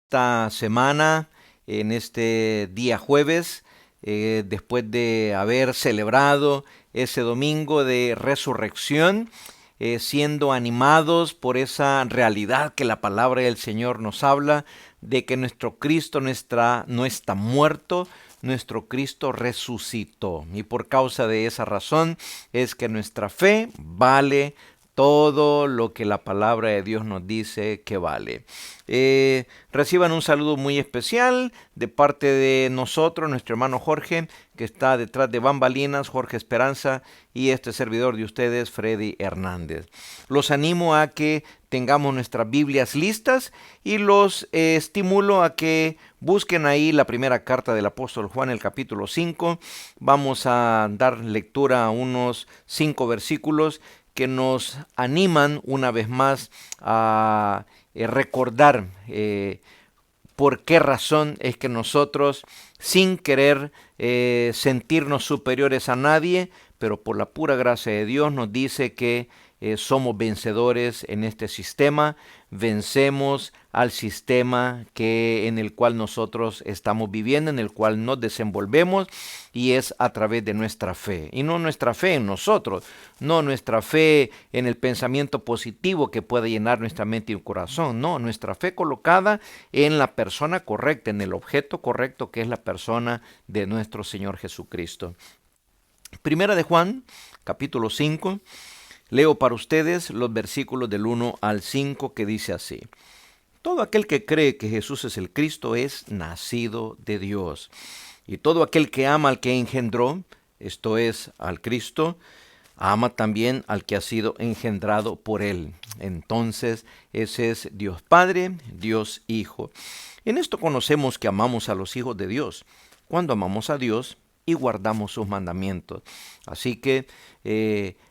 esta semana, en este día jueves, después de haber celebrado ese domingo de resurrección, siendo animados por esa realidad que la palabra del Señor nos habla, de que nuestro Cristo no está muerto, nuestro Cristo resucitó. Y por causa de esa razón es que nuestra fe vale todo lo que la palabra de Dios nos dice que vale. Reciban un saludo muy especial de parte de nosotros, nuestro hermano Jorge, que está detrás de bambalinas, Jorge Esperanza, y este servidor de ustedes, Freddy Hernández. Los animo a que tengamos nuestras Biblias listas y los estimulo a que busquen ahí la primera carta del apóstol Juan, el capítulo 5. Vamos a dar lectura a unos 5 versículos que nos animan una vez más a recordar por qué razón es que nosotros, sin querer sentirnos superiores a nadie, pero por la pura gracia de Dios nos dice que somos vencedores en este sistema, vencemos al sistema en el cual nosotros estamos viviendo, en el cual nos desenvolvemos, y es a través de nuestra fe. Y no nuestra fe en nosotros, no nuestra fe en el pensamiento positivo que puede llenar nuestra mente y corazón, no, nuestra fe colocada en la persona correcta, en el objeto correcto, que es la persona de nuestro Señor Jesucristo. Primera de Juan, capítulo 5. Leo para ustedes los versículos del 1 al 5 que dice así. Todo aquel que cree que Jesús es el Cristo es nacido de Dios. Y todo aquel que ama al que engendró, esto es, al Cristo, ama también al que ha sido engendrado por él. Entonces, ese es Dios Padre, Dios Hijo. En esto conocemos que amamos a los hijos de Dios, cuando amamos a Dios y guardamos sus mandamientos. Así que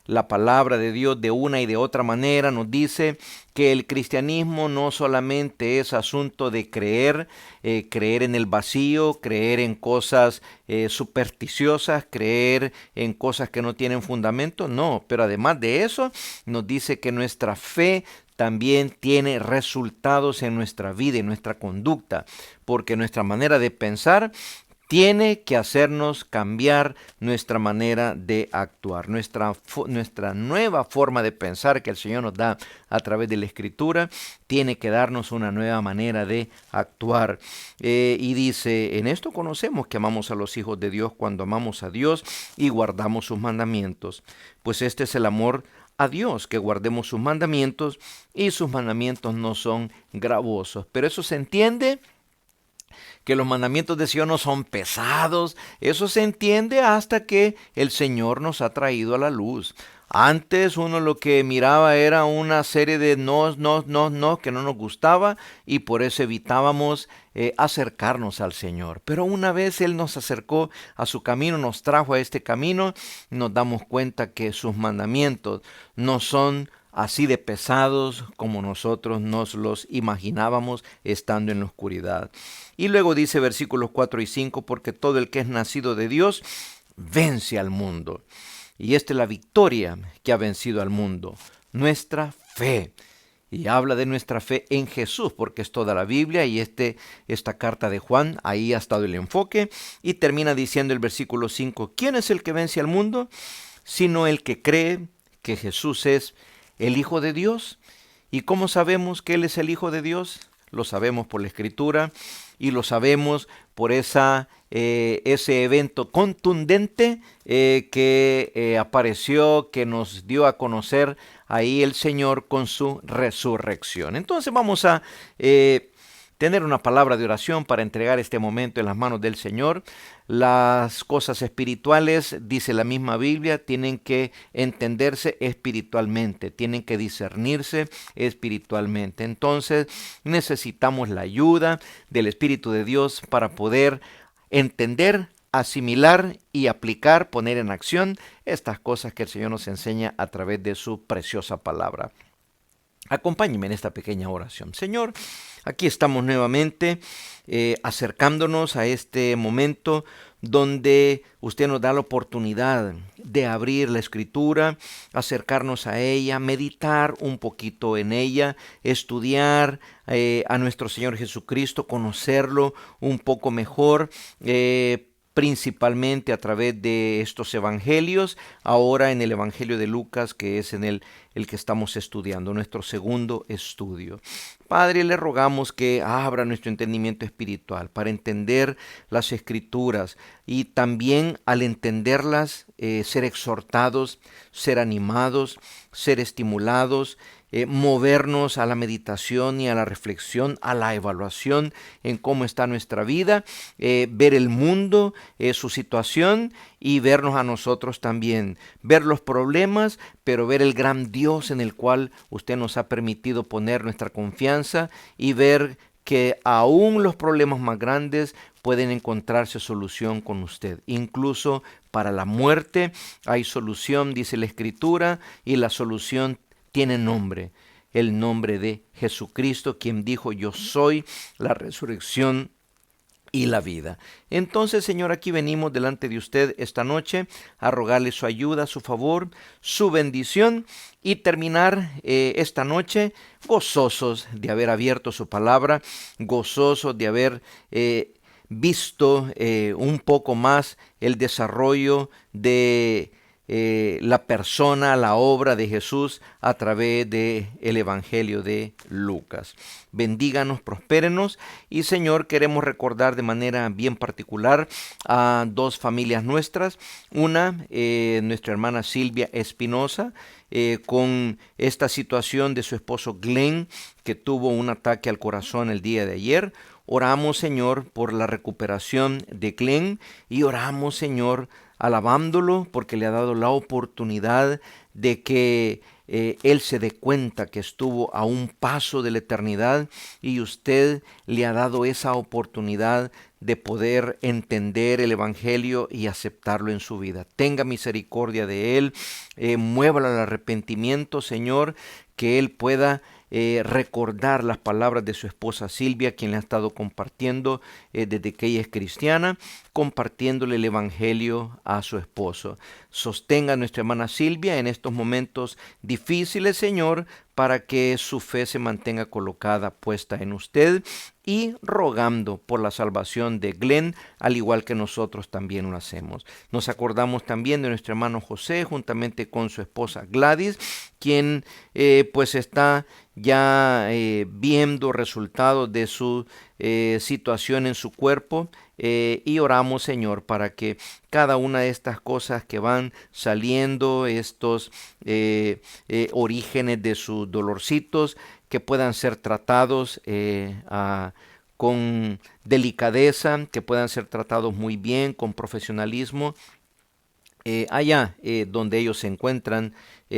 la palabra de Dios de una y de otra manera nos dice que el cristianismo no solamente es asunto de creer en el vacío, creer en cosas supersticiosas, creer en cosas que no tienen fundamento, no, pero además de eso nos dice que nuestra fe también tiene resultados en nuestra vida, en nuestra conducta, porque nuestra manera de pensar tiene que hacernos cambiar nuestra manera de actuar, nuestra nueva forma de pensar que el Señor nos da a través de la Escritura, tiene que darnos una nueva manera de actuar. Y dice, en esto conocemos que amamos a los hijos de Dios cuando amamos a Dios y guardamos sus mandamientos, pues este es el amor a Dios, que guardemos sus mandamientos, y sus mandamientos no son gravosos. Pero eso se entiende, que los mandamientos de Dios no son pesados. Eso se entiende hasta que el Señor nos ha traído a la luz. Antes uno lo que miraba era una serie de no, que no nos gustaba, y por eso evitábamos acercarnos al Señor. Pero una vez Él nos acercó a su camino, nos trajo a este camino, nos damos cuenta que sus mandamientos no son así de pesados como nosotros nos los imaginábamos estando en la oscuridad. Y luego dice versículos 4 y 5, porque todo el que es nacido de Dios vence al mundo. Y esta es la victoria que ha vencido al mundo, nuestra fe. Y habla de nuestra fe en Jesús, porque es toda la Biblia, y esta carta de Juan, ahí ha estado el enfoque. Y termina diciendo el versículo 5, ¿quién es el que vence al mundo? Sino el que cree que Jesús es el Hijo de Dios. ¿Y cómo sabemos que Él es el Hijo de Dios? Lo sabemos por la Escritura, y lo sabemos por ese evento contundente que apareció, que nos dio a conocer ahí el Señor con su resurrección. Entonces vamos a tener una palabra de oración para entregar este momento en las manos del Señor. Las cosas espirituales, dice la misma Biblia, tienen que entenderse espiritualmente, tienen que discernirse espiritualmente. Entonces necesitamos la ayuda del Espíritu de Dios para poder entender, asimilar y aplicar, poner en acción estas cosas que el Señor nos enseña a través de su preciosa palabra. Acompáñenme en esta pequeña oración. Señor, aquí estamos nuevamente acercándonos a este momento donde usted nos da la oportunidad de abrir la Escritura, acercarnos a ella, meditar un poquito en ella, estudiar a nuestro Señor Jesucristo, conocerlo un poco mejor, principalmente a través de estos evangelios, ahora en el Evangelio de Lucas, que es en el que estamos estudiando, nuestro segundo estudio. Padre, le rogamos que abra nuestro entendimiento espiritual para entender las Escrituras y también al entenderlas ser exhortados, ser animados, ser estimulados, movernos a la meditación y a la reflexión, a la evaluación en cómo está nuestra vida, ver el mundo, su situación y vernos a nosotros también, ver los problemas, pero ver el gran Dios en el cual usted nos ha permitido poner nuestra confianza y ver que aún los problemas más grandes pueden encontrarse solución con usted. Incluso para la muerte hay solución, dice la Escritura, y la solución tiene nombre, el nombre de Jesucristo, quien dijo: yo soy la resurrección y la vida. Entonces, Señor, aquí venimos delante de usted esta noche a rogarle su ayuda, su favor, su bendición y terminar esta noche gozosos de haber abierto su palabra, gozosos de haber visto un poco más el desarrollo de la persona, la obra de Jesús a través del Evangelio de Lucas. Bendíganos, prospérenos y, Señor, queremos recordar de manera bien particular a dos familias nuestras. Una, nuestra hermana Silvia Espinosa, con esta situación de su esposo Glenn, que tuvo un ataque al corazón el día de ayer. Oramos, Señor, por la recuperación de Glenn y oramos, Señor, alabándolo porque le ha dado la oportunidad de que él se dé cuenta que estuvo a un paso de la eternidad y usted le ha dado esa oportunidad de poder entender el Evangelio y aceptarlo en su vida. Tenga misericordia de él, muévalo al arrepentimiento, Señor, que él pueda recordar las palabras de su esposa Silvia, quien le ha estado compartiendo desde que ella es cristiana, compartiéndole el Evangelio a su esposo. Sostenga a nuestra hermana Silvia en estos momentos difíciles, Señor, para que su fe se mantenga colocada, puesta en usted, y rogando por la salvación de Glenn, al igual que nosotros también lo hacemos. Nos acordamos también de nuestro hermano José, juntamente con su esposa Gladys, quien pues está ya viendo resultados de su situación en su cuerpo, y oramos, Señor, para que cada una de estas cosas que van saliendo, estos orígenes de sus dolorcitos, que puedan ser tratados con delicadeza, que puedan ser tratados muy bien, con profesionalismo, allá donde ellos se encuentran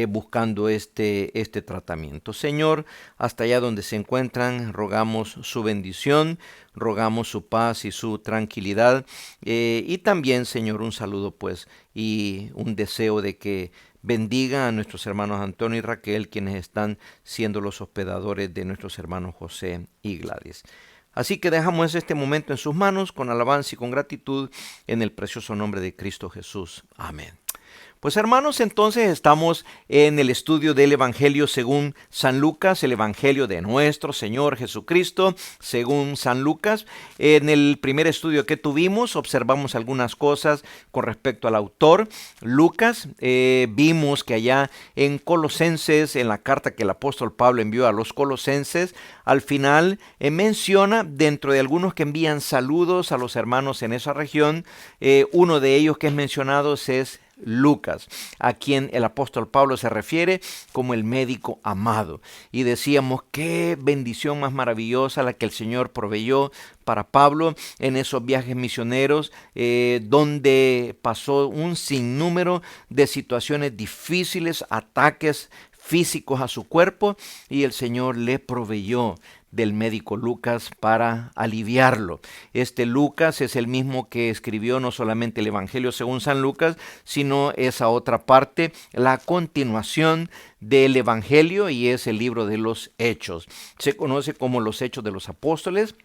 buscando este tratamiento. Señor, hasta allá donde se encuentran, rogamos su bendición, rogamos su paz y su tranquilidad, y también, Señor, un saludo pues y un deseo de que bendiga a nuestros hermanos Antonio y Raquel, quienes están siendo los hospedadores de nuestros hermanos José y Gladys. Así que dejamos este momento en sus manos con alabanza y con gratitud en el precioso nombre de Cristo Jesús. Amén. Pues hermanos, entonces estamos en el estudio del Evangelio según San Lucas, el Evangelio de nuestro Señor Jesucristo según San Lucas. En el primer estudio que tuvimos observamos algunas cosas con respecto al autor Lucas. Vimos que allá en Colosenses, en la carta que el apóstol Pablo envió a los Colosenses, al final menciona dentro de algunos que envían saludos a los hermanos en esa región, uno de ellos que es mencionado es Lucas, a quien el apóstol Pablo se refiere como el médico amado. Y decíamos, qué bendición más maravillosa la que el Señor proveyó para Pablo en esos viajes misioneros, donde pasó un sinnúmero de situaciones difíciles, ataques físicos a su cuerpo, y el Señor le proveyó del médico Lucas para aliviarlo. Este Lucas es el mismo que escribió no solamente el Evangelio según San Lucas, sino esa otra parte, la continuación del Evangelio, y es el libro de los Hechos. Se conoce como los Hechos de los Apóstoles.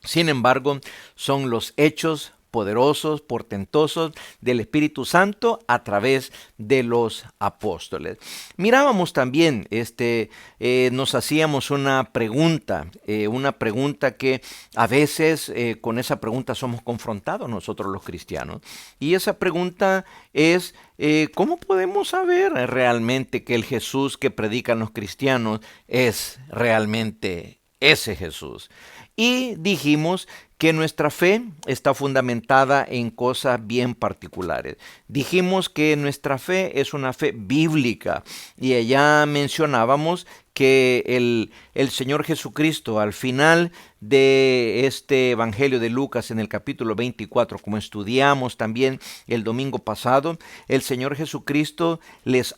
Sin embargo, son los Hechos poderosos, portentosos del Espíritu Santo a través de los apóstoles. Mirábamos también, nos hacíamos una pregunta que a veces con esa pregunta somos confrontados nosotros los cristianos. Y esa pregunta es, ¿cómo podemos saber realmente que el Jesús que predican los cristianos es realmente ese Jesús? Y dijimos que nuestra fe está fundamentada en cosas bien particulares. Dijimos que nuestra fe es una fe bíblica y allá mencionábamos que el Señor Jesucristo al final de este Evangelio de Lucas en el capítulo 24, como estudiamos también el domingo pasado, el Señor Jesucristo les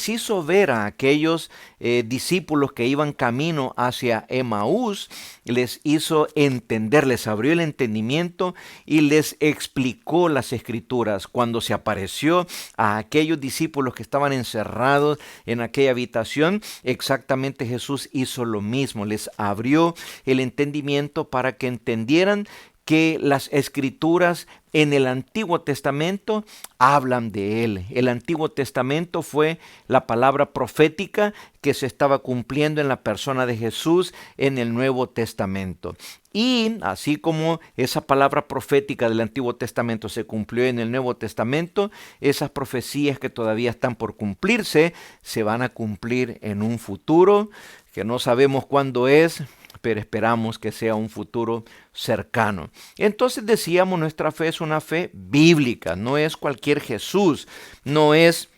hizo ver a aquellos discípulos que iban camino hacia Emaús, les hizo entender, les abrió el entendimiento y les explicó las Escrituras. Cuando se apareció a aquellos discípulos que estaban encerrados en aquella habitación, exactamente Jesús hizo lo mismo, les abrió el entendimiento para que entendieran que las Escrituras en el Antiguo Testamento hablan de Él. El Antiguo Testamento fue la palabra profética que se estaba cumpliendo en la persona de Jesús en el Nuevo Testamento. Y así como esa palabra profética del Antiguo Testamento se cumplió en el Nuevo Testamento, esas profecías que todavía están por cumplirse se van a cumplir en un futuro que no sabemos cuándo es, pero esperamos que sea un futuro cercano. Entonces decíamos, nuestra fe es una fe bíblica, no es cualquier Jesús, no es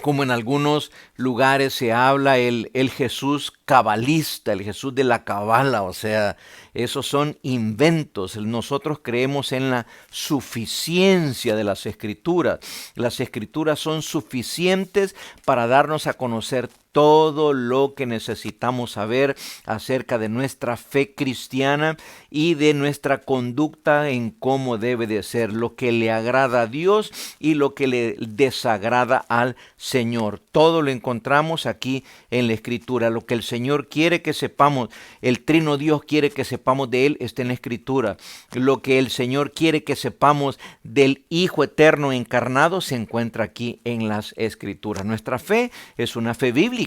como en algunos lugares se habla el Jesús cabalista, el Jesús de la cabala, o sea, esos son inventos. Nosotros creemos en la suficiencia de las Escrituras. Las Escrituras son suficientes para darnos a conocer todo lo que necesitamos saber acerca de nuestra fe cristiana y de nuestra conducta en cómo debe de ser, lo que le agrada a Dios y lo que le desagrada al Señor. Todo lo encontramos aquí en la Escritura. Lo que el Señor quiere que sepamos, el Trino Dios quiere que sepamos de Él, está en la Escritura. Lo que el Señor quiere que sepamos del Hijo Eterno encarnado se encuentra aquí en las Escrituras. Nuestra fe es una fe bíblica,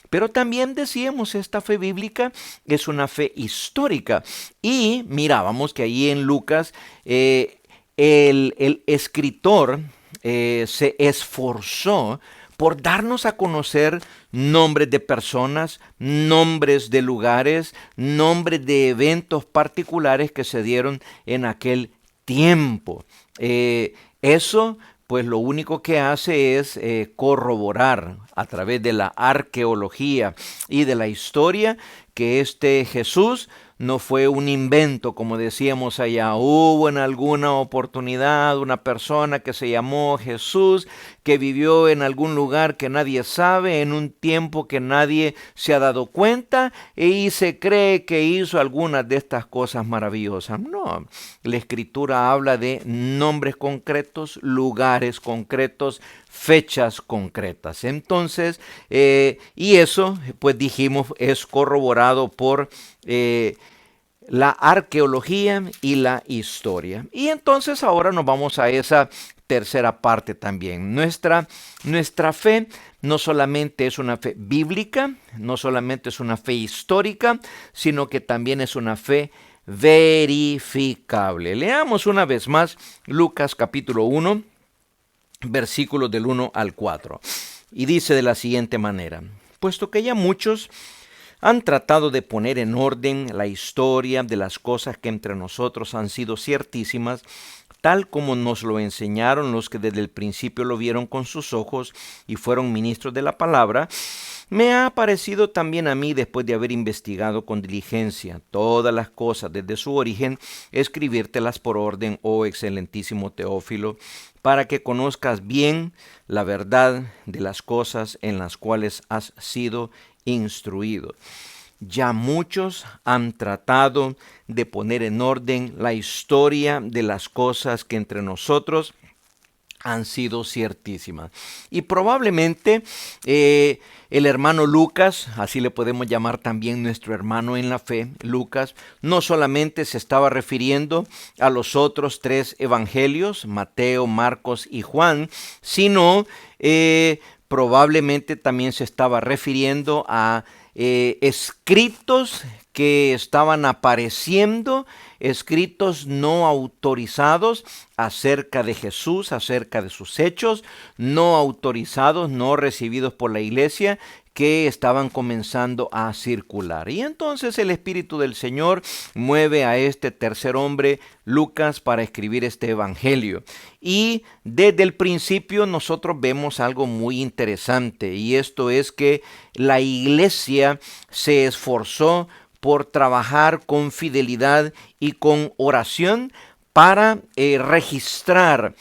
pero también decíamos, esta fe bíblica es una fe histórica. Y mirábamos que ahí en Lucas el escritor se esforzó por darnos a conocer nombres de personas, nombres de lugares, nombres de eventos particulares que se dieron en aquel tiempo. Eso pues lo único que hace es corroborar a través de la arqueología y de la historia que este Jesús no fue un invento, como decíamos allá. Hubo en alguna oportunidad una persona que se llamó Jesús, que vivió en algún lugar que nadie sabe, en un tiempo que nadie se ha dado cuenta, y se cree que hizo algunas de estas cosas maravillosas. No, la Escritura habla de nombres concretos, lugares concretos, fechas concretas. Entonces, y eso, pues dijimos, es corroborado por la arqueología y la historia. Y entonces ahora nos vamos a esa tercera parte también. Nuestra fe no solamente es una fe bíblica, no solamente es una fe histórica, sino que también es una fe verificable. Leamos una vez más Lucas capítulo 1, versículos del 1 al 4. Y dice de la siguiente manera: puesto que ya muchos han tratado de poner en orden la historia de las cosas que entre nosotros han sido ciertísimas, tal como nos lo enseñaron los que desde el principio lo vieron con sus ojos y fueron ministros de la palabra, me ha parecido también a mí, después de haber investigado con diligencia todas las cosas desde su origen, escribírtelas por orden, oh excelentísimo Teófilo, para que conozcas bien la verdad de las cosas en las cuales has sido instruido. Ya muchos han tratado de poner en orden la historia de las cosas que entre nosotros han sido ciertísimas. Y probablemente el hermano Lucas, así le podemos llamar también nuestro hermano en la fe, Lucas, no solamente se estaba refiriendo a los otros tres evangelios, Mateo, Marcos y Juan, sino probablemente también se estaba refiriendo a escritos que estaban apareciendo, escritos no autorizados acerca de Jesús, acerca de sus hechos, no autorizados, no recibidos por la iglesia, que estaban comenzando a circular. Y entonces el Espíritu del Señor mueve a este tercer hombre, Lucas, para escribir este evangelio. Y desde el principio nosotros vemos algo muy interesante, y esto es que la iglesia se esforzó por trabajar con fidelidad y con oración para registrar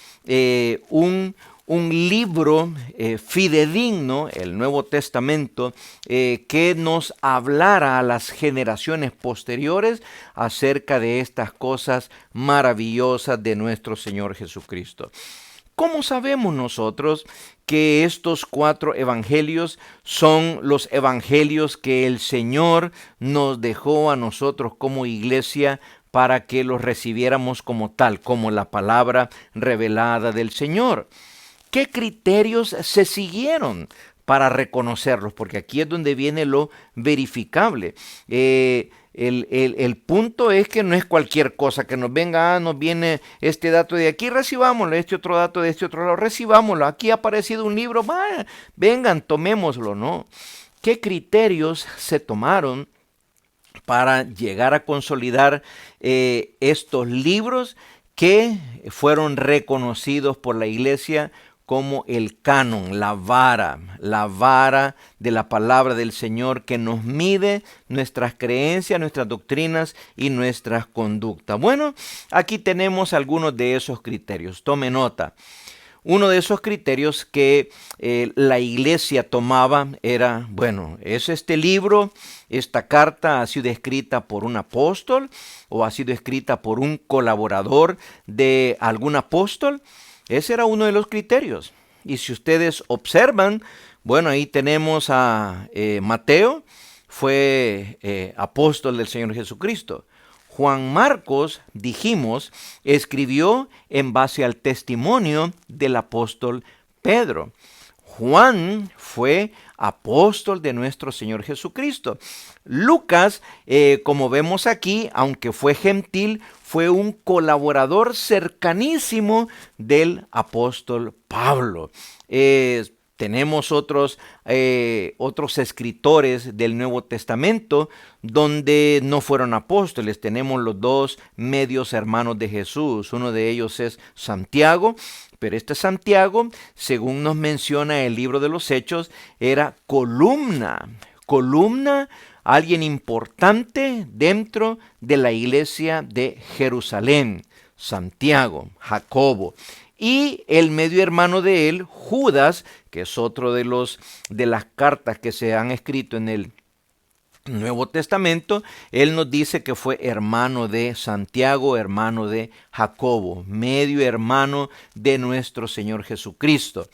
un libro fidedigno, el Nuevo Testamento, que nos hablara a las generaciones posteriores acerca de estas cosas maravillosas de nuestro Señor Jesucristo. ¿Cómo sabemos nosotros que estos 4 evangelios son los evangelios que el Señor nos dejó a nosotros como iglesia para que los recibiéramos como tal, como la palabra revelada del Señor? ¿Qué criterios se siguieron para reconocerlos? Porque aquí es donde viene lo verificable. El punto es que no es cualquier cosa que nos venga, nos viene este dato de aquí, recibámoslo, este otro dato de este otro lado, recibámoslo, aquí ha aparecido un libro, vengan, tomémoslo, ¿no? ¿Qué criterios se tomaron para llegar a consolidar estos libros que fueron reconocidos por la iglesia como el canon, la vara de la palabra del Señor que nos mide nuestras creencias, nuestras doctrinas y nuestras conductas? Bueno, aquí tenemos algunos de esos criterios. Tome nota. Uno de esos criterios que la iglesia tomaba era, bueno, ¿es este libro, esta carta ha sido escrita por un apóstol o ha sido escrita por un colaborador de algún apóstol? Ese era uno de los criterios. Y si ustedes observan, bueno, ahí tenemos a Mateo, fue apóstol del Señor Jesucristo. Juan Marcos, dijimos, escribió en base al testimonio del apóstol Pedro. Juan fue apóstol de nuestro Señor Jesucristo. Lucas, como vemos aquí, aunque fue gentil, fue un colaborador cercanísimo del apóstol Pablo. Tenemos otros escritores del Nuevo Testamento donde no fueron apóstoles. Tenemos los 2 medios hermanos de Jesús. Uno de ellos es Santiago, pero este Santiago, según nos menciona el libro de los Hechos, era columna, alguien importante dentro de la iglesia de Jerusalén. Santiago, Jacobo. Y el medio hermano de él, Judas, que es otro de las cartas que se han escrito en el Nuevo Testamento, él nos dice que fue hermano de Santiago, hermano de Jacobo, medio hermano de nuestro Señor Jesucristo.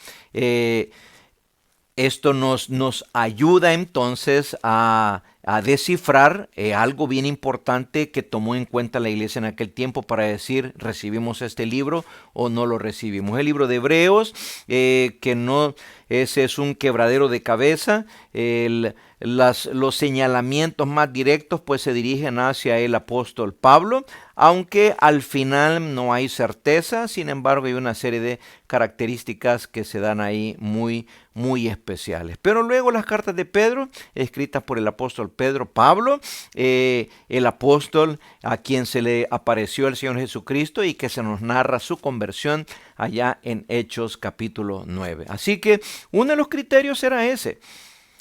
Esto nos ayuda entonces a descifrar algo bien importante que tomó en cuenta la iglesia en aquel tiempo para decir, ¿recibimos este libro o no lo recibimos? El libro de Hebreos, que no, ese es un quebradero de cabeza. Los señalamientos más directos pues se dirigen hacia el apóstol Pablo, aunque al final no hay certeza. Sin embargo, hay una serie de características que se dan ahí muy especiales. Pero luego las cartas de Pedro, escritas por el apóstol Pablo, el apóstol a quien se le apareció el Señor Jesucristo y que se nos narra su conversión allá en Hechos capítulo 9. Así que uno de los criterios era ese.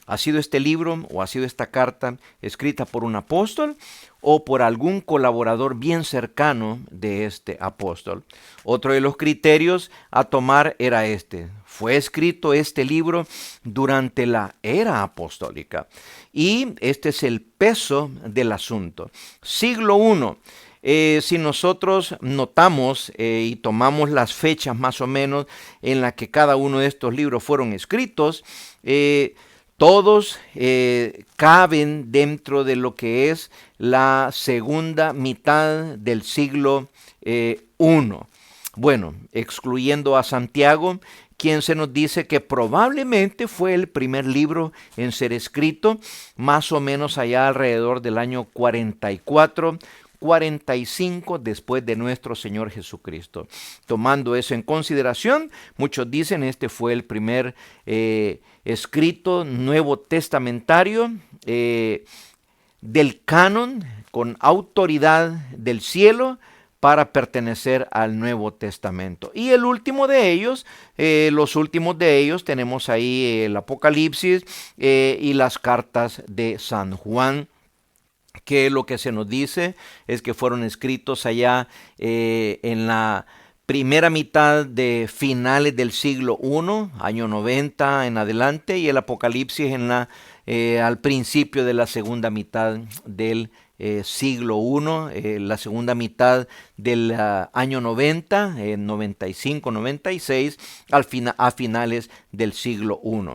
¿Ha sido este libro o ha sido esta carta escrita por un apóstol o por algún colaborador bien cercano de este apóstol? Otro de los criterios a tomar era este. Fue escrito este libro durante la era apostólica. Y este es el peso del asunto. Siglo I. Si nosotros notamos y tomamos las fechas más o menos en las que cada uno de estos libros fueron escritos, todos caben dentro de lo que es la segunda mitad del siglo I. Bueno, excluyendo a Santiago, quien se nos dice que probablemente fue el primer libro en ser escrito, más o menos allá alrededor del año 44, 45 después de nuestro Señor Jesucristo. Tomando eso en consideración, muchos dicen este fue el primer escrito nuevo testamentario del canon con autoridad del cielo para pertenecer al Nuevo Testamento. Y el último de ellos, los últimos de ellos, tenemos ahí el Apocalipsis y las cartas de San Juan, que lo que se nos dice es que fueron escritos allá en la primera mitad de finales del siglo I, año 90 en adelante, y el Apocalipsis al principio de la segunda mitad del siglo I, la segunda mitad del año 90, 95, 96, a finales del siglo I.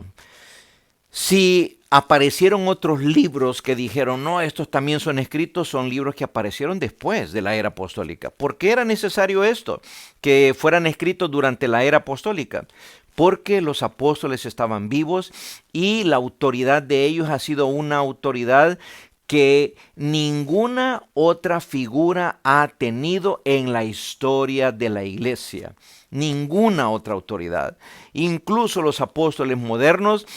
Si aparecieron otros libros que dijeron, no, estos también son escritos, son libros que aparecieron después de la era apostólica. ¿Por qué era necesario esto? Que fueran escritos durante la era apostólica. Porque los apóstoles estaban vivos y la autoridad de ellos ha sido una autoridad que ninguna otra figura ha tenido en la historia de la iglesia. Ninguna otra autoridad. Incluso los apóstoles modernos,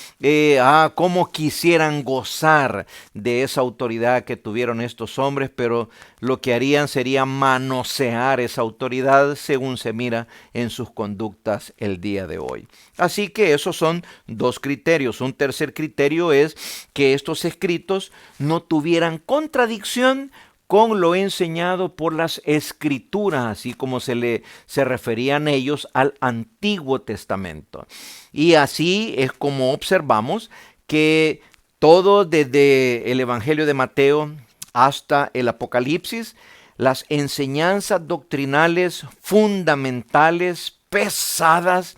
como quisieran gozar de esa autoridad que tuvieron estos hombres, pero lo que harían sería manosear esa autoridad según se mira en sus conductas el día de hoy. Así que esos son dos criterios. Un tercer criterio es que estos escritos no tuvieran contradicción con lo enseñado por las escrituras, así como se referían ellos al Antiguo Testamento. Y así es como observamos que todo desde el Evangelio de Mateo hasta el Apocalipsis, las enseñanzas doctrinales fundamentales, pesadas,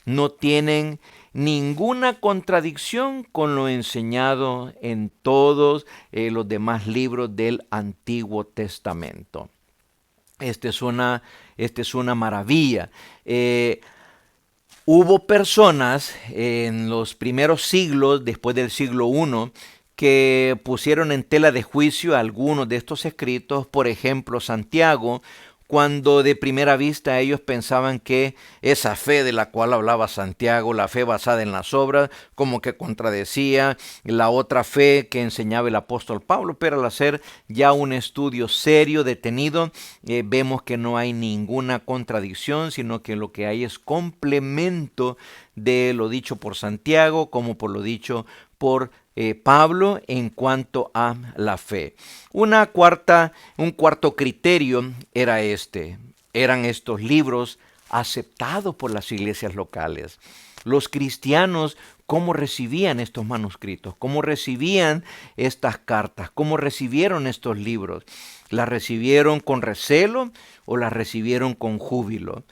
no tienen ninguna contradicción con lo enseñado en todos los demás libros del Antiguo Testamento. Esta es una maravilla. Hubo personas en los primeros siglos, después del siglo I, que pusieron en tela de juicio algunos de estos escritos, por ejemplo, Santiago, cuando de primera vista ellos pensaban que esa fe de la cual hablaba Santiago, la fe basada en las obras, como que contradecía la otra fe que enseñaba el apóstol Pablo, pero al hacer ya un estudio serio, detenido, vemos que no hay ninguna contradicción, sino que lo que hay es complemento de lo dicho por Santiago como por lo dicho por Pablo en cuanto a la fe. Un cuarto criterio era eran estos libros aceptados por las iglesias locales. Los cristianos, ¿cómo recibían estos manuscritos? ¿Cómo recibían estas cartas? ¿Cómo recibieron estos libros? ¿Las recibieron con recelo o las recibieron con júbilo?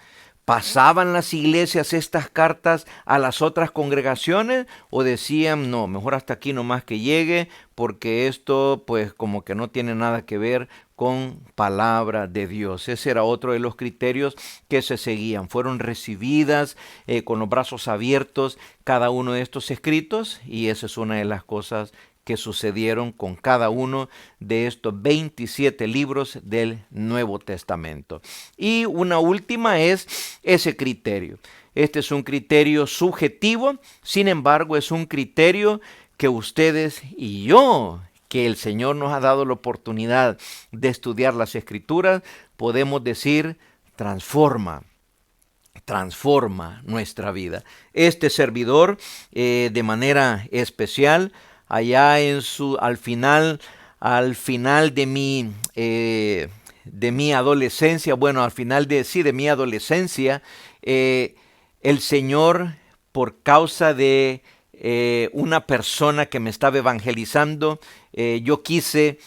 ¿Pasaban las iglesias estas cartas a las otras congregaciones o decían, no, mejor hasta aquí nomás que llegue porque esto pues como que no tiene nada que ver con palabra de Dios? Ese era otro de los criterios que se seguían. Fueron recibidas con los brazos abiertos cada uno de estos escritos y esa es una de las cosas que sucedieron con cada uno de estos 27 libros del Nuevo Testamento. Y una última es ese criterio. Este es un criterio subjetivo, sin embargo es un criterio que ustedes y yo, que el Señor nos ha dado la oportunidad de estudiar las Escrituras, podemos decir transforma nuestra vida. Este servidor, de manera especial, allá al final de mi adolescencia, bueno, al final de mi adolescencia, el Señor, por causa de una persona que me estaba evangelizando, yo quise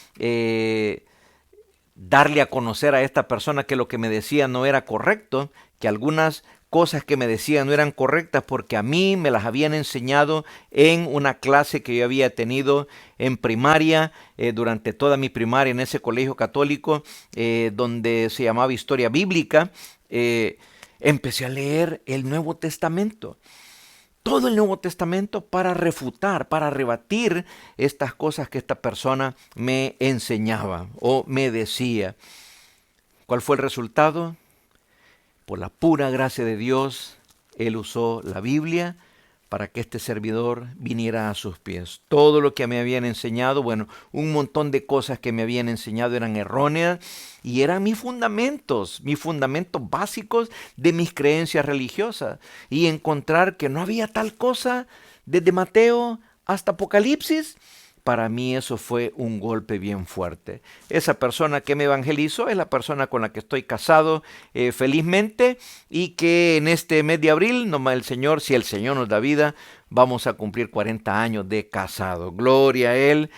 darle a conocer a esta persona que lo que me decía no era correcto, que algunas cosas que me decían no eran correctas porque a mí me las habían enseñado en una clase que yo había tenido en primaria, durante toda mi primaria en ese colegio católico, donde se llamaba Historia Bíblica. Empecé a leer el Nuevo Testamento. Todo el Nuevo Testamento para refutar, para rebatir estas cosas que esta persona me enseñaba o me decía. ¿Cuál fue el resultado? Por la pura gracia de Dios, Él usó la Biblia para que este servidor viniera a sus pies. Todo lo que me habían enseñado, bueno, un montón de cosas que me habían enseñado eran erróneas y eran mis fundamentos básicos de mis creencias religiosas. Y encontrar que no había tal cosa desde Mateo hasta Apocalipsis, para mí eso fue un golpe bien fuerte. Esa persona que me evangelizó es la persona con la que estoy casado felizmente, y que en este mes de abril, si el Señor nos da vida, vamos a cumplir 40 años de casado. Gloria a Él,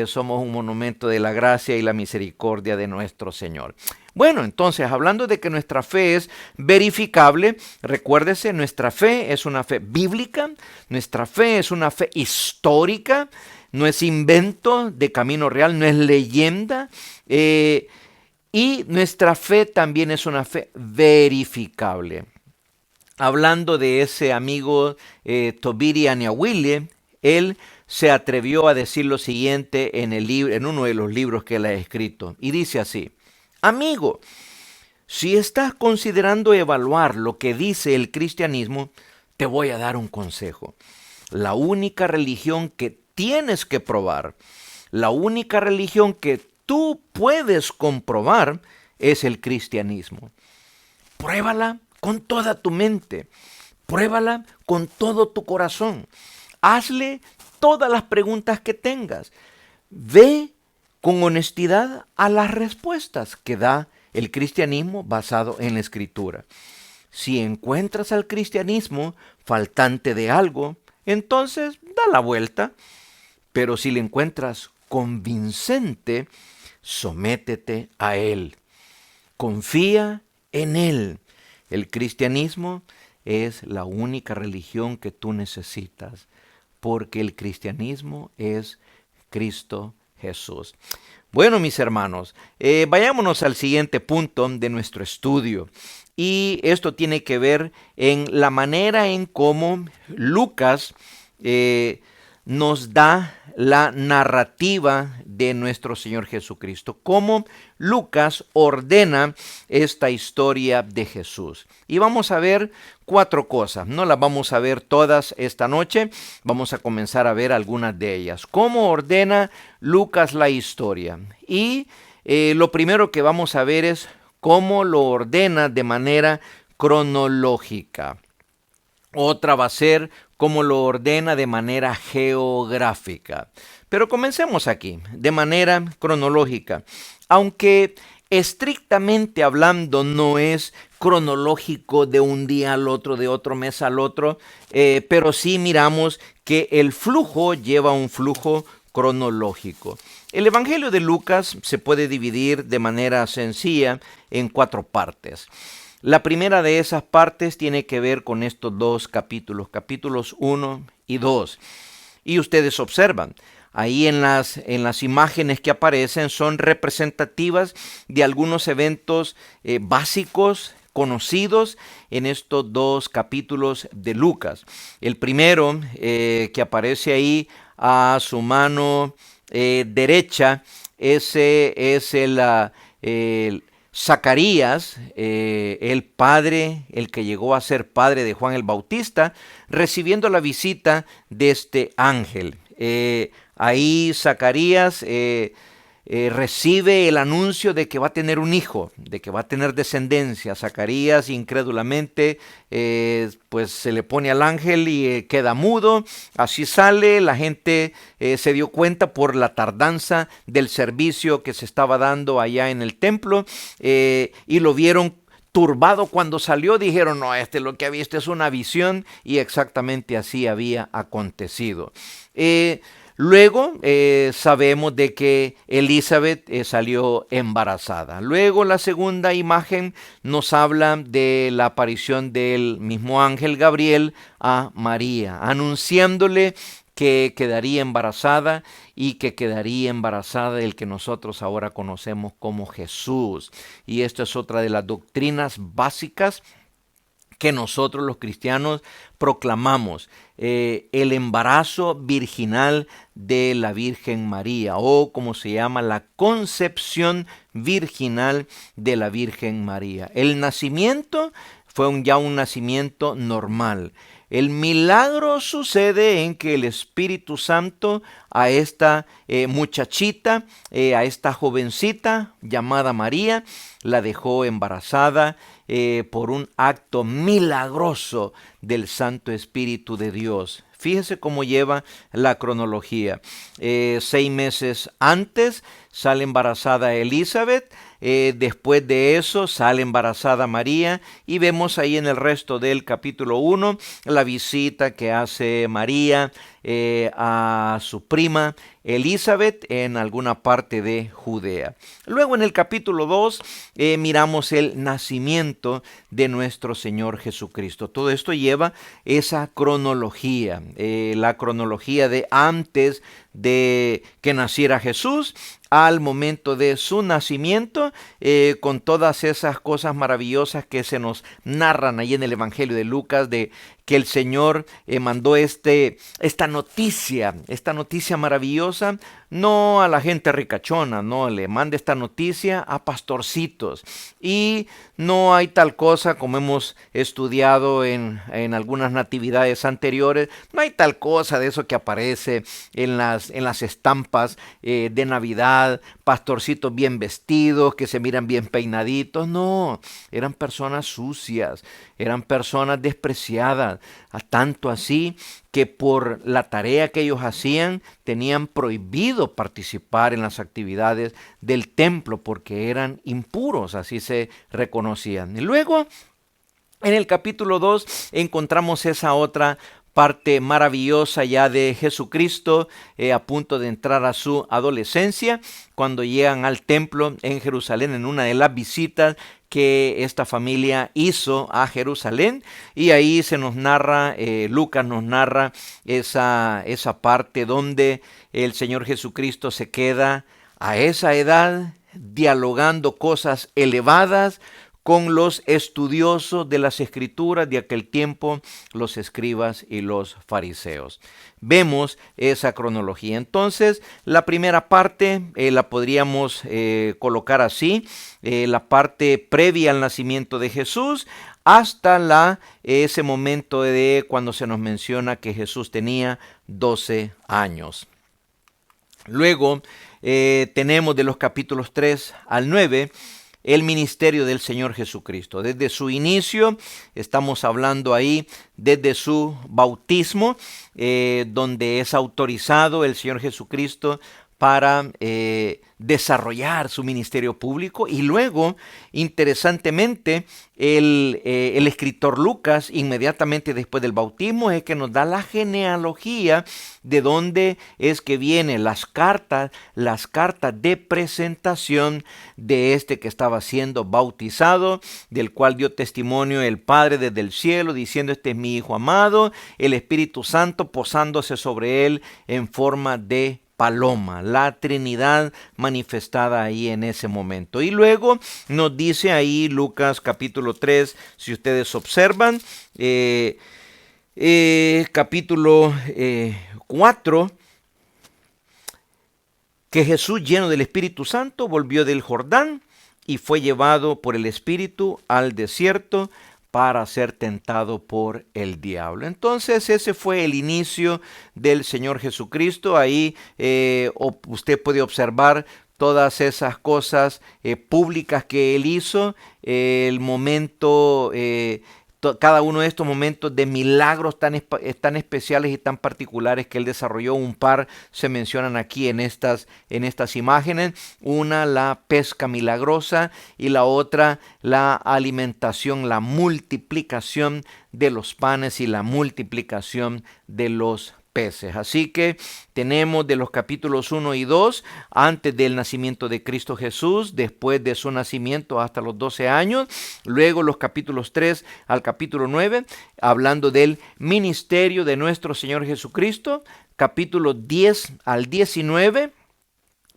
somos un monumento de la gracia y la misericordia de nuestro Señor. Bueno, entonces, hablando de que nuestra fe es verificable, recuérdese, nuestra fe es una fe bíblica, nuestra fe es una fe histórica, no es invento de Camino Real, no es leyenda, y nuestra fe también es una fe verificable. Hablando de ese amigo Tobiri Anyawille, él se atrevió a decir lo siguiente en uno de los libros que él ha escrito, y dice así: amigo, si estás considerando evaluar lo que dice el cristianismo, te voy a dar un consejo. La única religión que tienes que probar, la única religión que tú puedes comprobar es el cristianismo. Pruébala con toda tu mente, pruébala con todo tu corazón. Hazle todas las preguntas que tengas. Ve con honestidad a las respuestas que da el cristianismo basado en la Escritura. Si encuentras al cristianismo faltante de algo, entonces da la vuelta. Pero si le encuentras convincente, sométete a él. Confía en él. El cristianismo es la única religión que tú necesitas, porque el cristianismo es Cristo Jesús. Bueno, mis hermanos, vayámonos al siguiente punto de nuestro estudio. Y esto tiene que ver en la manera en cómo Lucas nos da la narrativa de nuestro Señor Jesucristo, cómo Lucas ordena esta historia de Jesús. Y vamos a ver 4 cosas, no las vamos a ver todas esta noche, vamos a comenzar a ver algunas de ellas. ¿Cómo ordena Lucas la historia? Y lo primero que vamos a ver es cómo lo ordena de manera cronológica. Otra va a ser cómo lo ordena de manera geográfica. Pero comencemos aquí, de manera cronológica. Aunque estrictamente hablando no es cronológico de un día al otro, de otro mes al otro, pero sí miramos que el flujo lleva un flujo cronológico. El Evangelio de Lucas se puede dividir de manera sencilla en 4 partes. La primera de esas partes tiene que ver con estos 2 capítulos, capítulos 1 y 2. Y ustedes observan, ahí en las imágenes que aparecen son representativas de algunos eventos básicos, conocidos en estos 2 capítulos de Lucas. El primero que aparece ahí a su mano derecha, ese es el Zacarías, el padre, el que llegó a ser padre de Juan el Bautista, recibiendo la visita de este ángel. Ahí Zacarías recibe el anuncio de que va a tener un hijo, de que va a tener descendencia. Zacarías incrédulamente pues se le pone al ángel y queda mudo. Así sale, la gente se dio cuenta por la tardanza del servicio que se estaba dando allá en el templo, y lo vieron turbado cuando salió. Dijeron: no, lo que ha visto es una visión, y exactamente así había acontecido. Luego sabemos de que Elizabeth salió embarazada. Luego la segunda imagen nos habla de la aparición del mismo ángel Gabriel a María, anunciándole que quedaría embarazada y que quedaría embarazada del que nosotros ahora conocemos como Jesús. Y esto es otra de las doctrinas básicas que nosotros los cristianos proclamamos, el embarazo virginal de la Virgen María, o como se llama, la concepción virginal de la Virgen María. El nacimiento fue ya un nacimiento normal. El milagro sucede en que el Espíritu Santo a esta muchachita, a esta jovencita llamada María, la dejó embarazada por un acto milagroso del Santo Espíritu de Dios. Fíjese cómo lleva la cronología. 6 meses antes sale embarazada Elizabeth. Después de eso sale embarazada María, y vemos ahí en el resto del capítulo 1 la visita que hace María a su prima Elizabeth en alguna parte de Judea. Luego en el capítulo 2 miramos el nacimiento de nuestro Señor Jesucristo. Todo esto lleva esa cronología, la cronología de antes de que naciera Jesús al momento de su nacimiento, con todas esas cosas maravillosas que se nos narran ahí en el Evangelio de Lucas, de que el Señor mandó esta noticia maravillosa, no a la gente ricachona, no, le manda esta noticia a pastorcitos. Y no hay tal cosa, como hemos estudiado en algunas natividades anteriores, no hay tal cosa de eso que aparece en las estampas de Navidad, pastorcitos bien vestidos, que se miran bien peinaditos. No, eran personas sucias, eran personas despreciadas, a tanto así que por la tarea que ellos hacían tenían prohibido participar en las actividades del templo porque eran impuros, así se reconocían. Y luego en el capítulo 2 encontramos esa otra parte maravillosa ya de Jesucristo a punto de entrar a su adolescencia, cuando llegan al templo en Jerusalén en una de las visitas que esta familia hizo a Jerusalén, y ahí se nos narra, Lucas nos narra esa parte donde el Señor Jesucristo se queda a esa edad dialogando cosas elevadas con los estudiosos de las escrituras de aquel tiempo, los escribas y los fariseos. Vemos esa cronología. Entonces, la primera parte la podríamos colocar así, la parte previa al nacimiento de Jesús, hasta ese momento de cuando se nos menciona que Jesús tenía 12 años. Luego tenemos de los capítulos 3 al 9, el ministerio del Señor Jesucristo. Desde su inicio, estamos hablando ahí desde su bautismo, donde es autorizado el Señor Jesucristo para desarrollar su ministerio público. Y luego, interesantemente, el escritor Lucas, inmediatamente después del bautismo, es que nos da la genealogía de dónde es que vienen las cartas de presentación de este que estaba siendo bautizado, del cual dio testimonio el Padre desde el cielo, diciendo: este es mi Hijo amado, el Espíritu Santo posándose sobre él en forma de paloma, la Trinidad manifestada ahí en ese momento. Y luego nos dice ahí Lucas capítulo 3, si ustedes observan, capítulo 4, que Jesús, lleno del Espíritu Santo, volvió del Jordán y fue llevado por el Espíritu al desierto para ser tentado por el diablo. Entonces ese fue el inicio del Señor Jesucristo. Ahí usted puede observar todas esas cosas públicas que Él hizo, el momento, cada uno de estos momentos de milagros tan especiales y tan particulares que Él desarrolló. Un par se mencionan aquí en estas imágenes. Una, la pesca milagrosa, y la otra, la alimentación, la multiplicación de los panes y la multiplicación de los peces. Así que tenemos de los capítulos 1 y 2, antes del nacimiento de Cristo Jesús, después de su nacimiento hasta los 12 años, luego los capítulos 3 al capítulo 9, hablando del ministerio de nuestro Señor Jesucristo, capítulos 10 al 19,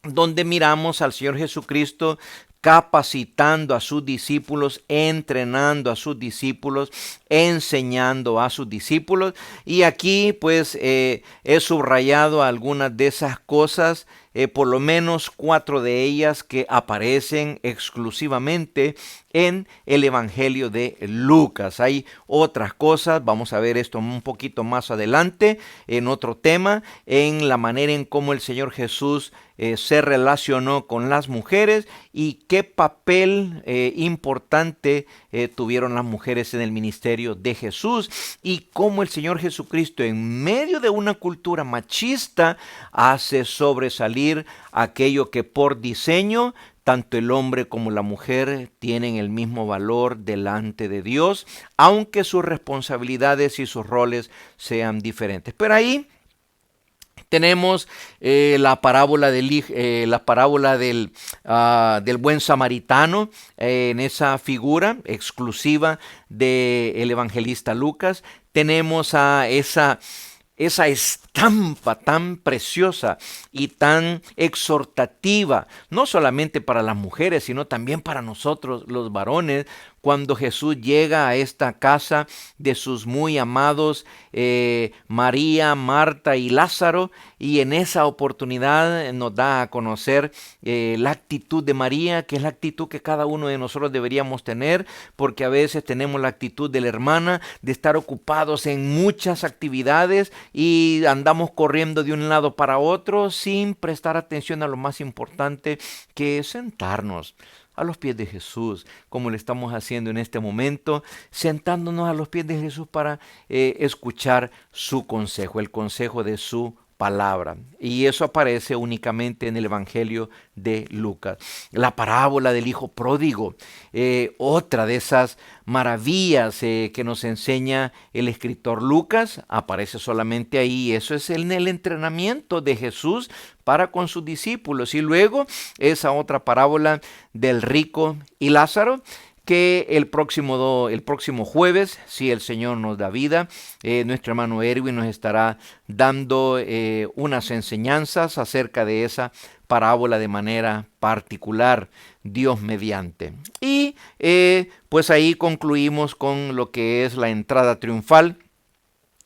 donde miramos al Señor Jesucristo capacitando a sus discípulos, entrenando a sus discípulos, enseñando a sus discípulos. Y aquí pues he subrayado algunas de esas cosas, por lo menos 4 de ellas que aparecen exclusivamente en el Evangelio de Lucas. Hay otras cosas, vamos a ver esto un poquito más adelante, en otro tema, en la manera en cómo el Señor Jesús se relacionó con las mujeres y qué papel importante tuvieron las mujeres en el ministerio de Jesús, y cómo el Señor Jesucristo, en medio de una cultura machista, hace sobresalir aquello que por diseño tanto el hombre como la mujer tienen el mismo valor delante de Dios, aunque sus responsabilidades y sus roles sean diferentes. Pero ahí tenemos la parábola del buen samaritano, en esa figura exclusiva del evangelista Lucas. Tenemos a esa estampa tan preciosa y tan exhortativa, no solamente para las mujeres, sino también para nosotros los varones, cuando Jesús llega a esta casa de sus muy amados María, Marta y Lázaro, y en esa oportunidad nos da a conocer la actitud de María, que es la actitud que cada uno de nosotros deberíamos tener, porque a veces tenemos la actitud de la hermana de estar ocupados en muchas actividades y andamos corriendo de un lado para otro sin prestar atención a lo más importante, que es sentarnos a los pies de Jesús, como lo estamos haciendo en este momento, sentándonos a los pies de Jesús para escuchar su consejo, el consejo de su palabra. Y eso aparece únicamente en el Evangelio de Lucas. La parábola del hijo pródigo, otra de esas maravillas que nos enseña el escritor Lucas, aparece solamente ahí. Eso es en el entrenamiento de Jesús para con sus discípulos. Y luego esa otra parábola del rico y Lázaro, que el próximo jueves, si el Señor nos da vida, nuestro hermano Erwin nos estará dando unas enseñanzas acerca de esa parábola de manera particular, Dios mediante. Y pues ahí concluimos con lo que es la entrada triunfal,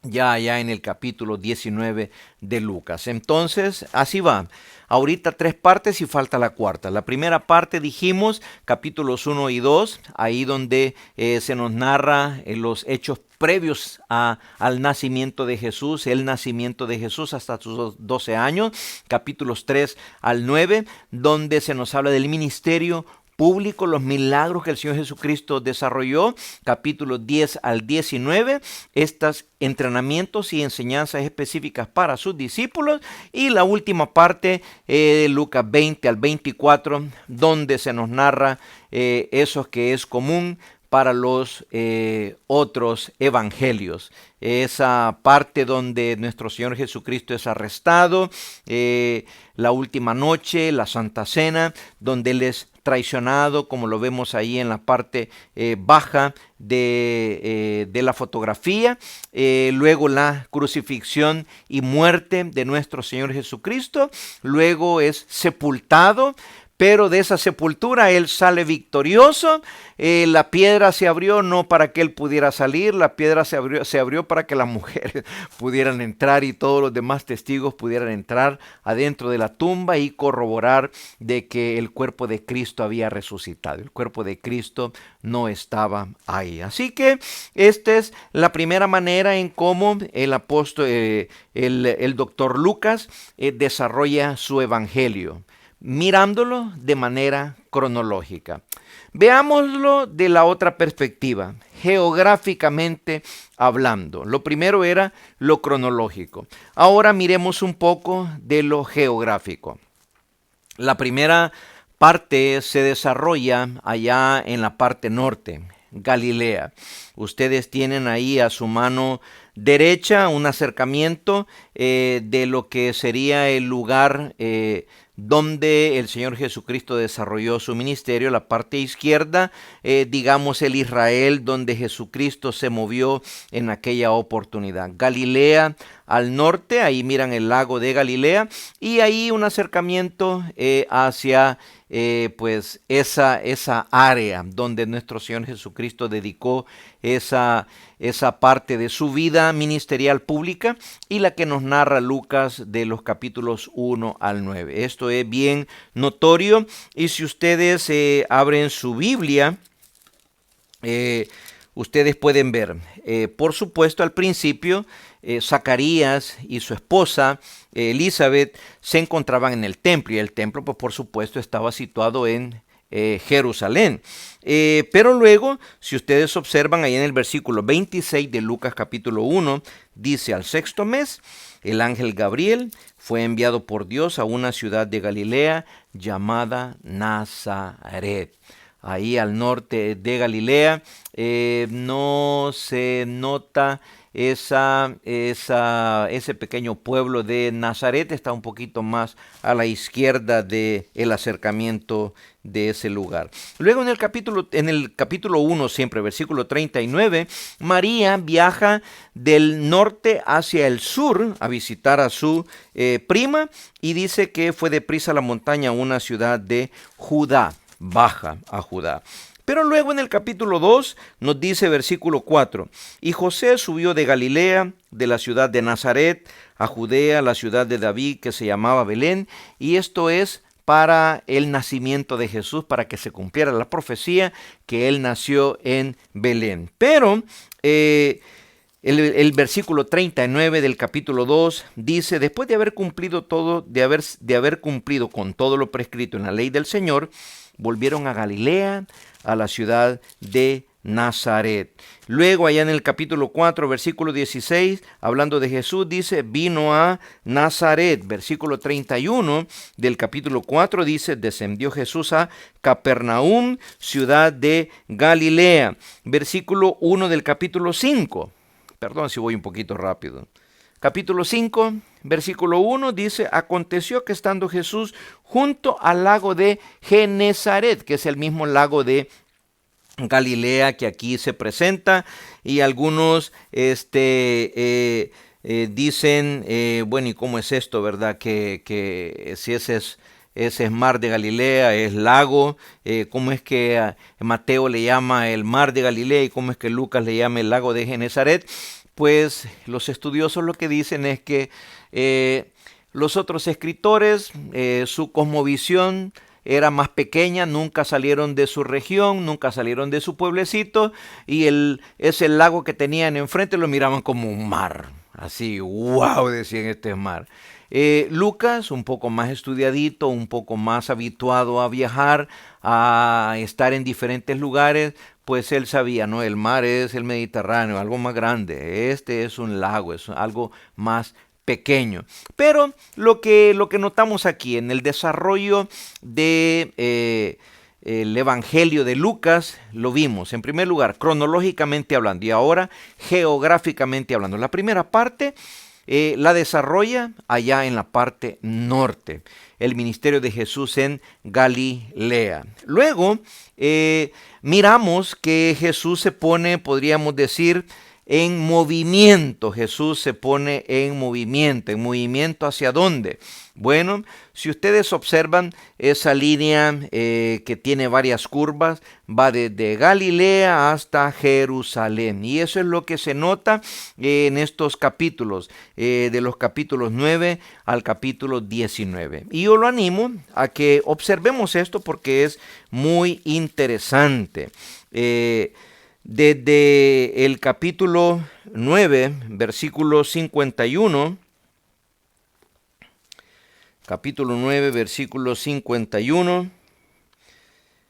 ya en el capítulo 19 de Lucas. Entonces, así va. Ahorita 3 partes y falta la cuarta. La primera parte dijimos, capítulos 1 y 2, ahí donde se nos narra los hechos previos al nacimiento de Jesús, el nacimiento de Jesús hasta sus 12 años, capítulos 3 al 9, donde se nos habla del ministerio público, los milagros que el Señor Jesucristo desarrolló, capítulos 10 al 19, estos entrenamientos y enseñanzas específicas para sus discípulos, y la última parte de Lucas 20 al 24, donde se nos narra eso que es común para los otros evangelios. Esa parte donde nuestro Señor Jesucristo es arrestado, la última noche, la Santa Cena, donde Él es traicionado, como lo vemos ahí en la parte baja de la fotografía, luego la crucifixión y muerte de nuestro Señor Jesucristo, luego es sepultado, pero de esa sepultura Él sale victorioso. La piedra se abrió no para que Él pudiera salir, la piedra se abrió para que las mujeres pudieran entrar y todos los demás testigos pudieran entrar adentro de la tumba y corroborar de que el cuerpo de Cristo había resucitado. El cuerpo de Cristo no estaba ahí. Así que esta es la primera manera en cómo el apóstol, el doctor Lucas desarrolla su evangelio, mirándolo de manera cronológica. Veámoslo de la otra perspectiva, geográficamente hablando. Lo primero era lo cronológico. Ahora miremos un poco de lo geográfico. La primera parte se desarrolla allá en la parte norte, Galilea. Ustedes tienen ahí a su mano derecha un acercamiento de lo que sería el lugar donde el Señor Jesucristo desarrolló su ministerio, la parte izquierda, digamos el Israel donde Jesucristo se movió en aquella oportunidad. Galilea al norte, ahí miran el lago de Galilea, y ahí un acercamiento hacia pues esa área donde nuestro Señor Jesucristo dedicó esa parte de su vida ministerial pública, y la que nos narra Lucas de los capítulos 1 al 9. Esto es bien notorio, y si ustedes abren su Biblia, ustedes pueden ver, por supuesto, al principio, Zacarías y su esposa Elizabeth se encontraban en el templo, y el templo, pues, por supuesto, estaba situado en Jerusalén. Pero luego, si ustedes observan ahí en el versículo 26 de Lucas capítulo 1, dice: al sexto mes, el ángel Gabriel fue enviado por Dios a una ciudad de Galilea llamada Nazaret. Ahí al norte de Galilea, no se nota ese pequeño pueblo de Nazaret. Está un poquito más a la izquierda del acercamiento de ese lugar. Luego en el capítulo 1, siempre versículo 39, María viaja del norte hacia el sur a visitar a su prima, y dice que fue deprisa a la montaña, a una ciudad de Judá. Baja a Judá. Pero luego en el capítulo 2 nos dice versículo 4: y José subió de Galilea, de la ciudad de Nazaret, a Judea, la ciudad de David, que se llamaba Belén. Y esto es para el nacimiento de Jesús, para que se cumpliera la profecía que él nació en Belén. Pero el versículo 39 del capítulo 2 dice: después de haber cumplido cumplido con todo lo prescrito en la ley del Señor, volvieron a Galilea, a la ciudad de Nazaret. Luego, allá en el capítulo 4, versículo 16, hablando de Jesús, dice: vino a Nazaret. Versículo 31 del capítulo 4 dice: descendió Jesús a Capernaum, ciudad de Galilea. Versículo 1 del capítulo 5. Perdón si voy un poquito rápido. Capítulo 5, versículo 1 dice: aconteció que estando Jesús junto al lago de Genezaret, que es el mismo lago de Galilea que aquí se presenta, y algunos dicen, bueno, ¿y cómo es esto, verdad? Que si ese es mar de Galilea, es lago. ¿Cómo es que Mateo le llama el mar de Galilea y cómo es que Lucas le llama el lago de Genezaret? Pues los estudiosos lo que dicen es que los otros escritores, su cosmovisión era más pequeña, nunca salieron de su región, nunca salieron de su pueblecito, y ese lago que tenían enfrente lo miraban como un mar. Así, wow, decían: este es mar. Lucas, un poco más estudiadito, un poco más habituado a viajar, a estar en diferentes lugares, pues él sabía, ¿no? El mar es el Mediterráneo, algo más grande. Este es un lago, es algo más pequeño. Pero lo que notamos aquí en el desarrollo de el Evangelio de Lucas, lo vimos en primer lugar cronológicamente hablando, y ahora geográficamente hablando. La primera parte la desarrolla allá en la parte norte, el ministerio de Jesús en Galilea. Luego miramos que Jesús se pone, podríamos decir, en movimiento. Jesús se pone en movimiento. ¿Hacia dónde? Bueno, si ustedes observan esa línea que tiene varias curvas, va desde Galilea hasta Jerusalén, y eso es lo que se nota en estos capítulos, de los capítulos 9 al capítulo 19. Y yo lo animo a que observemos esto porque es muy interesante. Desde el capítulo 9, versículo 51, capítulo 9, versículo 51,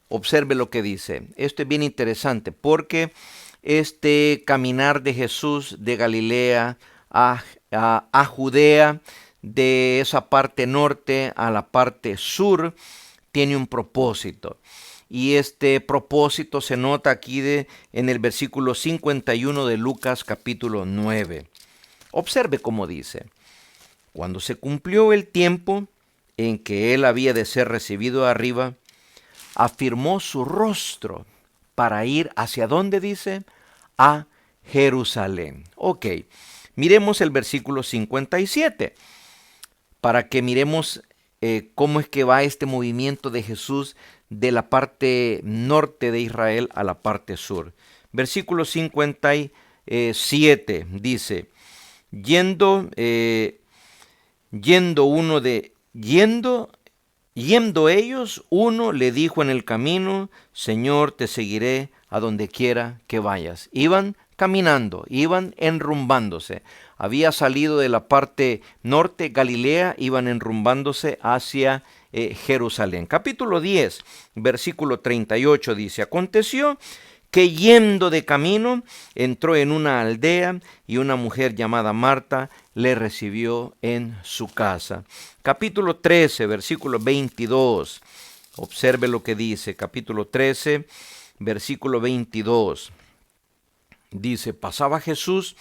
observe lo que dice. Esto es bien interesante porque este caminar de Jesús de Galilea a Judea, de esa parte norte a la parte sur, tiene un propósito. Y este propósito se nota aquí en el versículo 51 de Lucas capítulo 9. Observe cómo dice: Cuando se cumplió el tiempo en que él había de ser recibido arriba, afirmó su rostro para ir hacia dónde dice, a Jerusalén. Ok, miremos el versículo 57 para que miremos cómo es que va este movimiento de Jesús de la parte norte de Israel a la parte sur. Versículo 57 dice, yendo ellos, uno le dijo en el camino, Señor, te seguiré a donde quiera que vayas. Iban caminando, iban enrumbándose. Había salido de la parte norte, Galilea, iban enrumbándose hacia Jerusalén. Capítulo 10, versículo 38 dice, aconteció que yendo de camino, entró en una aldea y una mujer llamada Marta le recibió en su casa. Capítulo 13, versículo 22. Observe lo que dice, capítulo 13, versículo 22. Dice, pasaba Jesús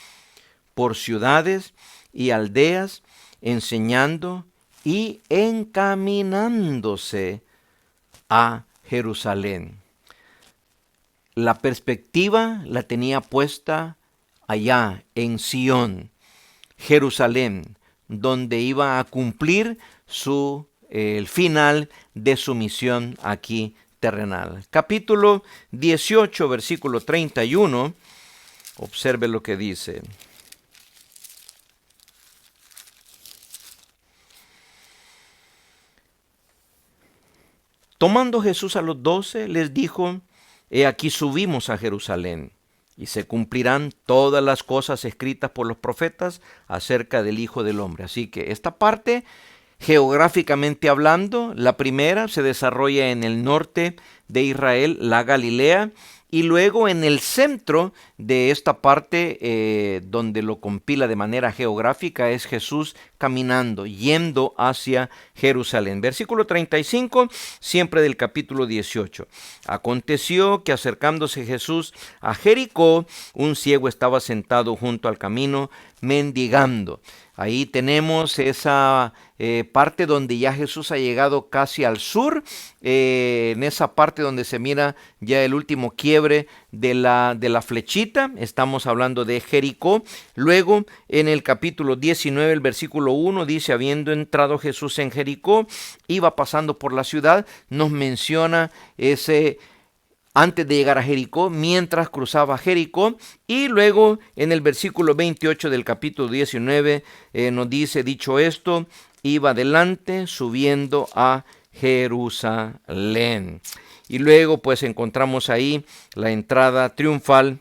por ciudades y aldeas, enseñando y encaminándose a Jerusalén. La perspectiva la tenía puesta allá en Sión, Jerusalén, donde iba a cumplir el final de su misión aquí terrenal. Capítulo 18, versículo 31, observe lo que dice. Tomando Jesús a los 12, les dijo, he aquí subimos a Jerusalén, y se cumplirán todas las cosas escritas por los profetas acerca del Hijo del Hombre. Así que esta parte, geográficamente hablando, la primera se desarrolla en el norte de Israel, la Galilea, y luego en el centro de esta parte, donde lo compila de manera geográfica, es Jesús caminando, yendo hacia Jerusalén. Versículo 35, siempre del capítulo 18. Aconteció que acercándose Jesús a Jericó, un ciego estaba sentado junto al camino, mendigando. Ahí tenemos esa parte donde ya Jesús ha llegado casi al sur, en esa parte donde se mira ya el último quiebre de la flechita, estamos hablando de Jericó. Luego en el capítulo 19, el versículo 1 dice, habiendo entrado Jesús en Jericó, iba pasando por la ciudad, nos menciona antes de llegar a Jericó, mientras cruzaba Jericó, y luego en el versículo 28 del capítulo 19 nos dice, dicho esto, iba adelante subiendo a Jerusalén. Y luego pues encontramos ahí la entrada triunfal,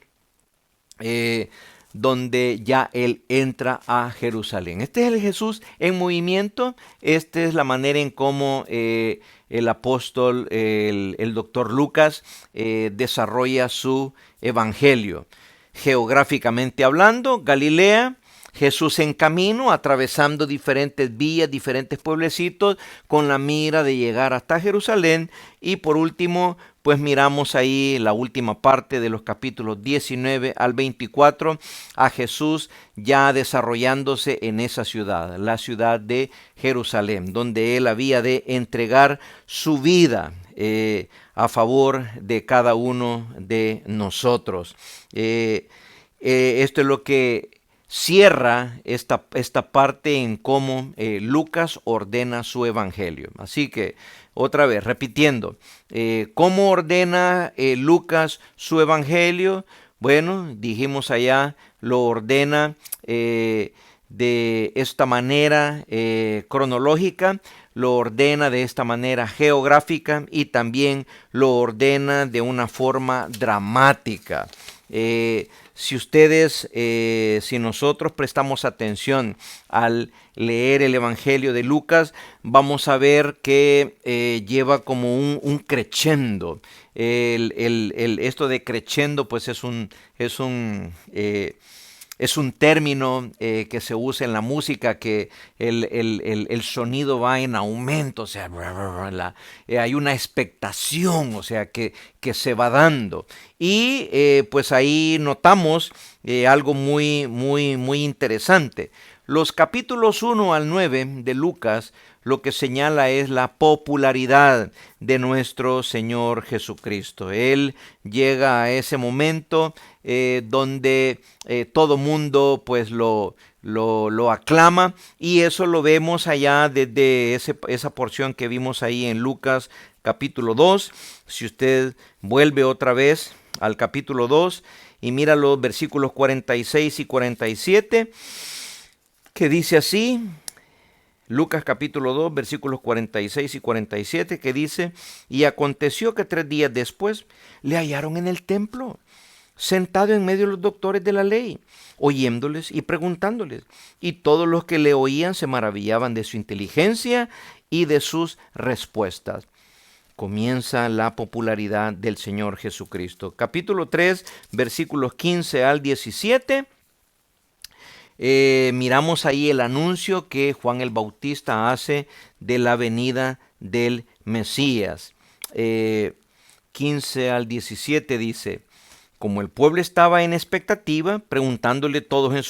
donde ya él entra a Jerusalén. Este es el Jesús en movimiento, esta es la manera en cómo el apóstol, el doctor Lucas, desarrolla su evangelio. Geográficamente hablando, Galilea, Jesús en camino, atravesando diferentes vías, diferentes pueblecitos, con la mira de llegar hasta Jerusalén. Y por último, pues miramos ahí la última parte de los capítulos 19 al 24, a Jesús ya desarrollándose en esa ciudad, la ciudad de Jerusalén, donde él había de entregar su vida a favor de cada uno de nosotros. Esto es lo que cierra esta parte en cómo Lucas ordena su evangelio. Así que, otra vez, repitiendo, ¿cómo ordena Lucas su evangelio? Bueno, dijimos allá, lo ordena de esta manera cronológica, lo ordena de esta manera geográfica y también lo ordena de una forma dramática. Si nosotros prestamos atención al leer el Evangelio de Lucas, vamos a ver que lleva como un crescendo. Esto de crescendo pues es un término que se usa en la música, que el sonido va en aumento, o sea, hay una expectación, o sea, que se va dando. Y pues ahí notamos algo muy, muy, muy interesante. Los capítulos 1 al 9 de Lucas lo que señala es la popularidad de nuestro Señor Jesucristo. Él llega a ese momento donde todo mundo pues lo aclama, y eso lo vemos allá desde esa porción que vimos ahí en Lucas capítulo 2. Si usted vuelve otra vez al capítulo 2 y mira los versículos 46 y 47, que dice así, Lucas capítulo 2, versículos 46 y 47, que dice: y aconteció que 3 días después le hallaron en el templo, sentado en medio de los doctores de la ley, oyéndoles y preguntándoles. Y todos los que le oían se maravillaban de su inteligencia y de sus respuestas. Comienza la popularidad del Señor Jesucristo. Capítulo 3, versículos 15 al 17. Miramos ahí el anuncio que Juan el Bautista hace de la venida del Mesías. 15 al 17 dice: como el pueblo estaba en expectativa, preguntándose todos en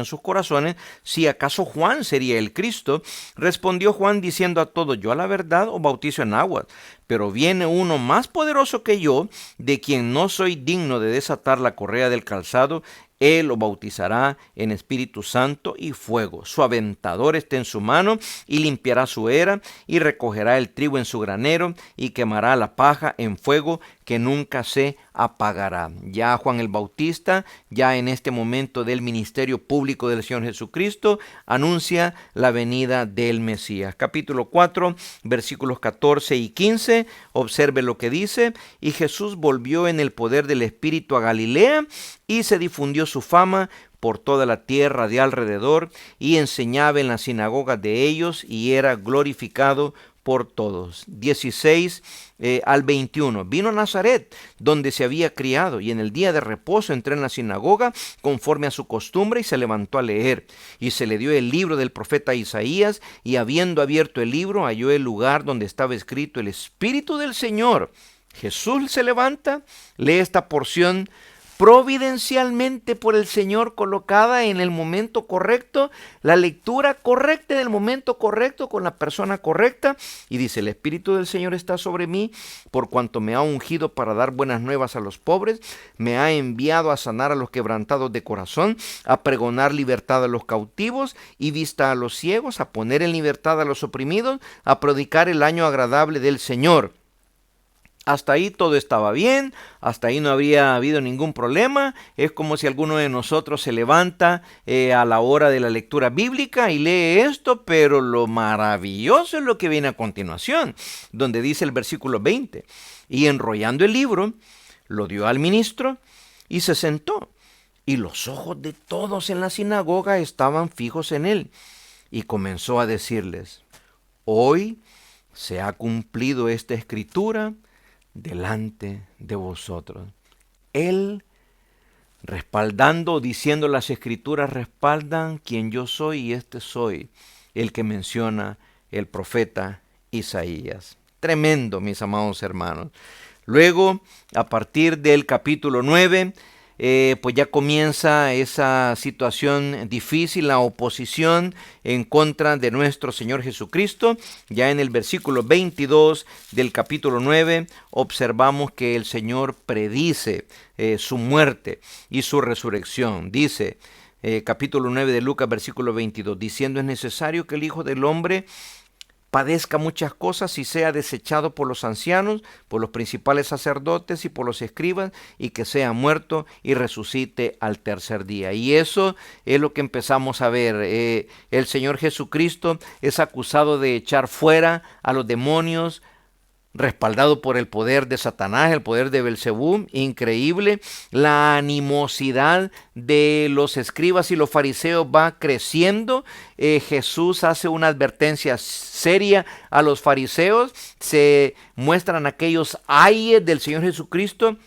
sus corazones si acaso Juan sería el Cristo, respondió Juan diciendo a todos: yo a la verdad os bautizo en agua, pero viene uno más poderoso que yo, de quien no soy digno de desatar la correa del calzado. Él lo bautizará en Espíritu Santo y fuego. Su aventador está en su mano y limpiará su era y recogerá el trigo en su granero y quemará la paja en fuego que nunca se apagará. Ya Juan el Bautista, ya en este momento del ministerio público del Señor Jesucristo, anuncia la venida del Mesías. Capítulo 4, versículos 14 y 15, observe lo que dice: y Jesús volvió en el poder del Espíritu a Galilea, y se difundió su fama por toda la tierra de alrededor, y enseñaba en las sinagogas de ellos, y era glorificado por todos. 16 al 21. Vino a Nazaret, donde se había criado, y en el día de reposo entró en la sinagoga, conforme a su costumbre, y se levantó a leer. Y se le dio el libro del profeta Isaías, y habiendo abierto el libro, halló el lugar donde estaba escrito: el Espíritu del Señor. Jesús se levanta, lee esta porción providencialmente por el Señor, colocada en el momento correcto, la lectura correcta en el momento correcto, con la persona correcta, y dice: el Espíritu del Señor está sobre mí, por cuanto me ha ungido para dar buenas nuevas a los pobres, me ha enviado a sanar a los quebrantados de corazón, a pregonar libertad a los cautivos y vista a los ciegos, a poner en libertad a los oprimidos, a predicar el año agradable del Señor. Hasta ahí todo estaba bien, hasta ahí no habría habido ningún problema. Es como si alguno de nosotros se levanta a la hora de la lectura bíblica y lee esto, pero lo maravilloso es lo que viene a continuación, donde dice el versículo 20: y enrollando el libro, lo dio al ministro y se sentó, y los ojos de todos en la sinagoga estaban fijos en él, y comenzó a decirles: hoy se ha cumplido esta escritura delante de vosotros. Él, respaldando, diciendo: las escrituras respaldan quien yo soy, y este soy el que menciona el profeta Isaías. Tremendo, mis amados hermanos. Luego, a partir del capítulo 9, pues ya comienza esa situación difícil, la oposición en contra de nuestro Señor Jesucristo. Ya en el versículo 22 del capítulo 9 observamos que el Señor predice su muerte y su resurrección. Dice, capítulo 9 de Lucas, versículo 22, diciendo: es necesario que el Hijo del Hombre padezca muchas cosas y sea desechado por los ancianos, por los principales sacerdotes y por los escribas, y que sea muerto y resucite al tercer día. Y eso es lo que empezamos a ver. El Señor Jesucristo es acusado de echar fuera a los demonios, respaldado por el poder de Satanás, el poder de Belcebú. Increíble. La animosidad de los escribas y los fariseos va creciendo. Jesús hace una advertencia seria a los fariseos. Se muestran aquellos ayes del Señor Jesucristo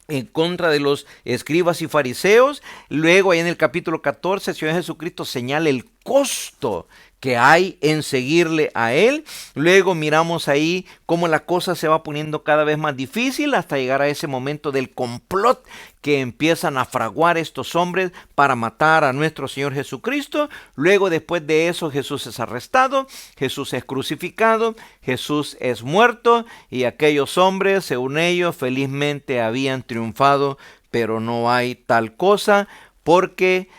en contra de los escribas y fariseos. Luego, ahí en el capítulo 14, el Señor Jesucristo señala el costo que hay en seguirle a Él. Luego miramos ahí cómo la cosa se va poniendo cada vez más difícil hasta llegar a ese momento del complot que empiezan a fraguar estos hombres para matar a nuestro Señor Jesucristo. Luego, después de eso, Jesús es arrestado, Jesús es crucificado, Jesús es muerto, y aquellos hombres, según ellos, felizmente habían triunfado, pero no hay tal cosa, porque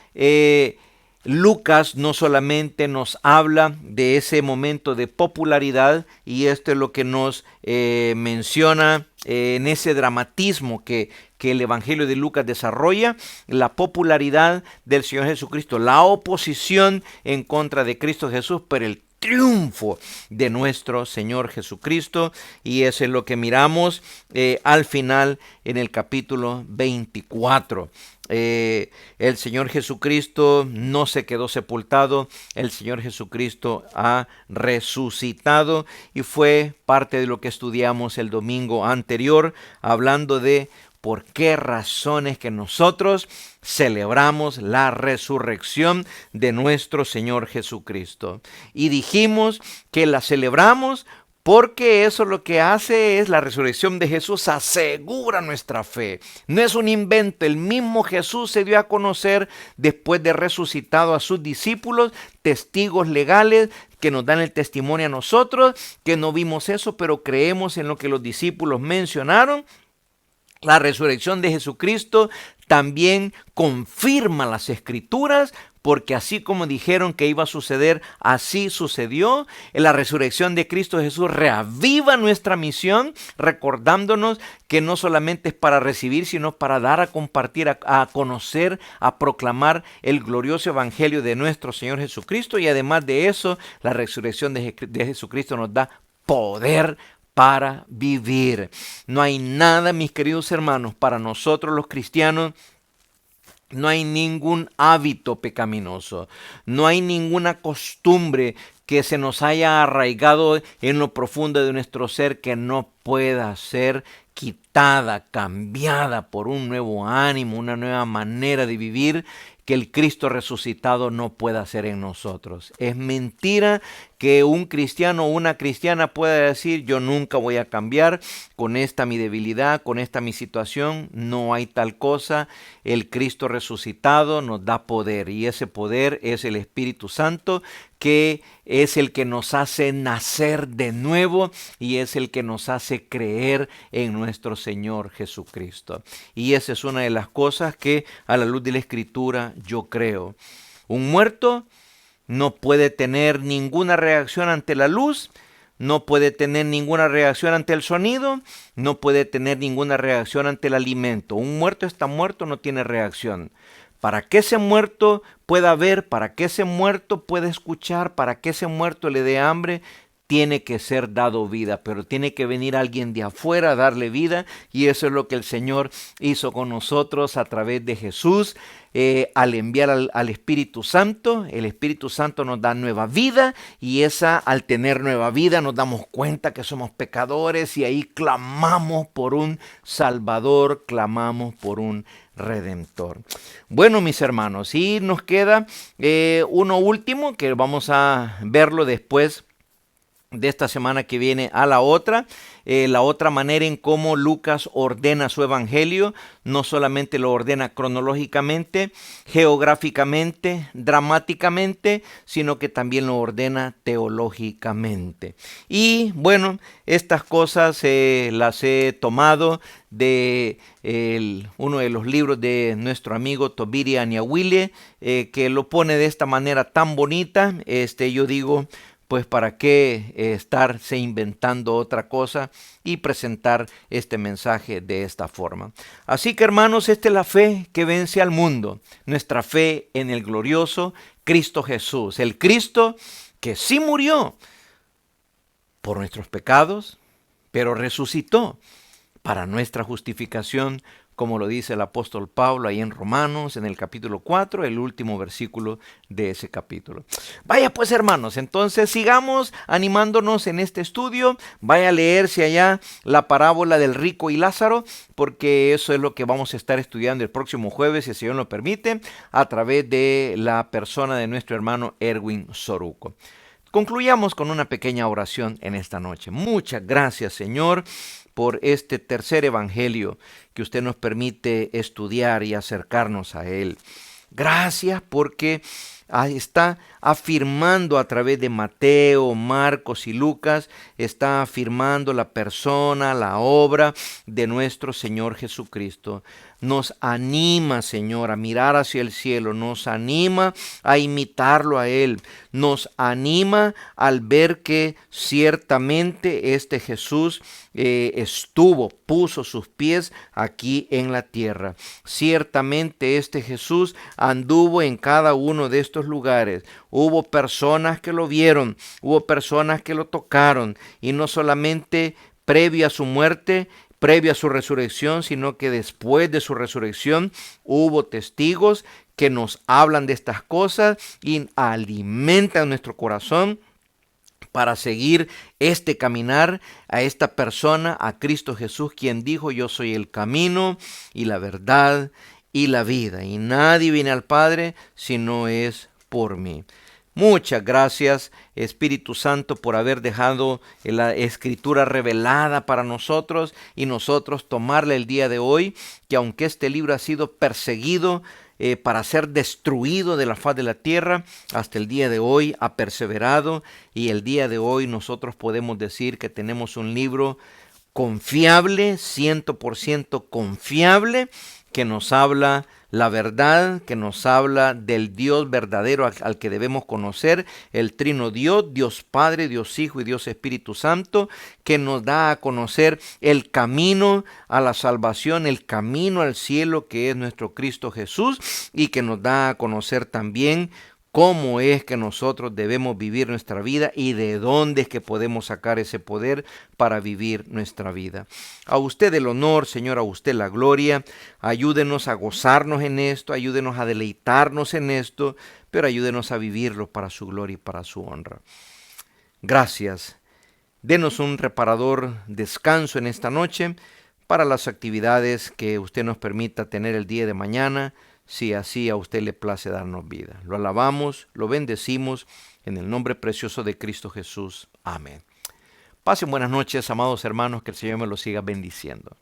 Lucas no solamente nos habla de ese momento de popularidad, y esto es lo que nos menciona en ese dramatismo que el Evangelio de Lucas desarrolla, la popularidad del Señor Jesucristo, la oposición en contra de Cristo Jesús, pero el triunfo de nuestro Señor Jesucristo, y eso es lo que miramos al final en el capítulo 24. El Señor Jesucristo no se quedó sepultado, el Señor Jesucristo ha resucitado, y fue parte de lo que estudiamos el domingo anterior, hablando de por qué razones que nosotros celebramos la resurrección de nuestro Señor Jesucristo. Y dijimos que la celebramos porque eso lo que hace es la resurrección de Jesús, asegura nuestra fe. No es un invento, el mismo Jesús se dio a conocer después de resucitado a sus discípulos, testigos legales que nos dan el testimonio a nosotros, que no vimos eso, pero creemos en lo que los discípulos mencionaron. La resurrección de Jesucristo también confirma las Escrituras, porque así como dijeron que iba a suceder, así sucedió. La resurrección de Cristo Jesús reaviva nuestra misión, recordándonos que no solamente es para recibir, sino para dar a compartir, a conocer, a proclamar el glorioso evangelio de nuestro Señor Jesucristo. Y además de eso, la resurrección de Jesucristo nos da poder para vivir. No hay nada, mis queridos hermanos, para nosotros los cristianos. No hay ningún hábito pecaminoso, no hay ninguna costumbre que se nos haya arraigado en lo profundo de nuestro ser que no pueda ser quitada, cambiada por un nuevo ánimo, una nueva manera de vivir que el Cristo resucitado no pueda hacer en nosotros. Es mentira que un cristiano o una cristiana pueda decir: yo nunca voy a cambiar con esta mi debilidad, con esta mi situación. No hay tal cosa. El Cristo resucitado nos da poder, y ese poder es el Espíritu Santo, que es el que nos hace nacer de nuevo y es el que nos hace creer en nuestro Señor Jesucristo. Y esa es una de las cosas que a la luz de la Escritura yo creo. Un muerto no puede tener ninguna reacción ante la luz, no puede tener ninguna reacción ante el sonido, no puede tener ninguna reacción ante el alimento. Un muerto está muerto, no tiene reacción. Para que ese muerto pueda ver, para que ese muerto pueda escuchar, para que ese muerto le dé hambre, tiene que ser dado vida, pero tiene que venir alguien de afuera a darle vida, y eso es lo que el Señor hizo con nosotros a través de Jesús, al enviar al Espíritu Santo. El Espíritu Santo nos da nueva vida, y al tener nueva vida nos damos cuenta que somos pecadores, y ahí clamamos por un Salvador, clamamos por un Redentor. Bueno, mis hermanos, y nos queda uno último que vamos a verlo después de esta semana que viene a la otra manera en cómo Lucas ordena su evangelio. No solamente lo ordena cronológicamente, geográficamente, dramáticamente, sino que también lo ordena teológicamente. Y bueno, estas cosas las he tomado de uno de los libros de nuestro amigo Tobiri Anyawile, que lo pone de esta manera tan bonita. Yo digo, pues para qué estarse inventando otra cosa y presentar este mensaje de esta forma. Así que, hermanos, esta es la fe que vence al mundo, nuestra fe en el glorioso Cristo Jesús, el Cristo que sí murió por nuestros pecados, pero resucitó para nuestra justificación como lo dice el apóstol Pablo ahí en Romanos, en el capítulo 4, el último versículo de ese capítulo. Vaya pues, hermanos, entonces sigamos animándonos en este estudio. Vaya a leerse allá la parábola del rico y Lázaro, porque eso es lo que vamos a estar estudiando el próximo jueves, si el Señor lo permite, a través de la persona de nuestro hermano Erwin Soruco. Concluyamos con una pequeña oración en esta noche. Muchas gracias, Señor, por este tercer evangelio que usted nos permite estudiar y acercarnos a él. Gracias porque está afirmando a través de Mateo, Marcos y Lucas, está afirmando la persona, la obra de nuestro Señor Jesucristo. Nos anima, Señor, a mirar hacia el cielo, nos anima a imitarlo a Él, nos anima al ver que ciertamente este Jesús puso sus pies aquí en la tierra. Ciertamente este Jesús anduvo en cada uno de estos lugares. Hubo personas que lo vieron, hubo personas que lo tocaron, y no solamente previo a su muerte, previo a su resurrección, sino que después de su resurrección hubo testigos que nos hablan de estas cosas y alimentan nuestro corazón para seguir este caminar a esta persona, a Cristo Jesús, quien dijo: yo soy el camino y la verdad y la vida, y nadie viene al Padre si no es por mí. Muchas gracias, Espíritu Santo, por haber dejado la Escritura revelada para nosotros y nosotros tomarla el día de hoy, que aunque este libro ha sido perseguido para ser destruido de la faz de la tierra, hasta el día de hoy ha perseverado, y el día de hoy nosotros podemos decir que tenemos un libro confiable, 100% confiable, que nos habla la verdad, que nos habla del Dios verdadero al que debemos conocer, el Trino Dios, Dios Padre, Dios Hijo y Dios Espíritu Santo, que nos da a conocer el camino a la salvación, el camino al cielo, que es nuestro Cristo Jesús, y que nos da a conocer también cómo es que nosotros debemos vivir nuestra vida y de dónde es que podemos sacar ese poder para vivir nuestra vida. A usted el honor, Señor, a usted la gloria. Ayúdenos a gozarnos en esto, ayúdenos a deleitarnos en esto, pero ayúdenos a vivirlo para su gloria y para su honra. Gracias. Denos un reparador descanso en esta noche para las actividades que usted nos permita tener el día de mañana, si así a usted le place darnos vida. Lo alabamos, lo bendecimos, en el nombre precioso de Cristo Jesús. Amén. Pasen buenas noches, amados hermanos, que el Señor me los siga bendiciendo.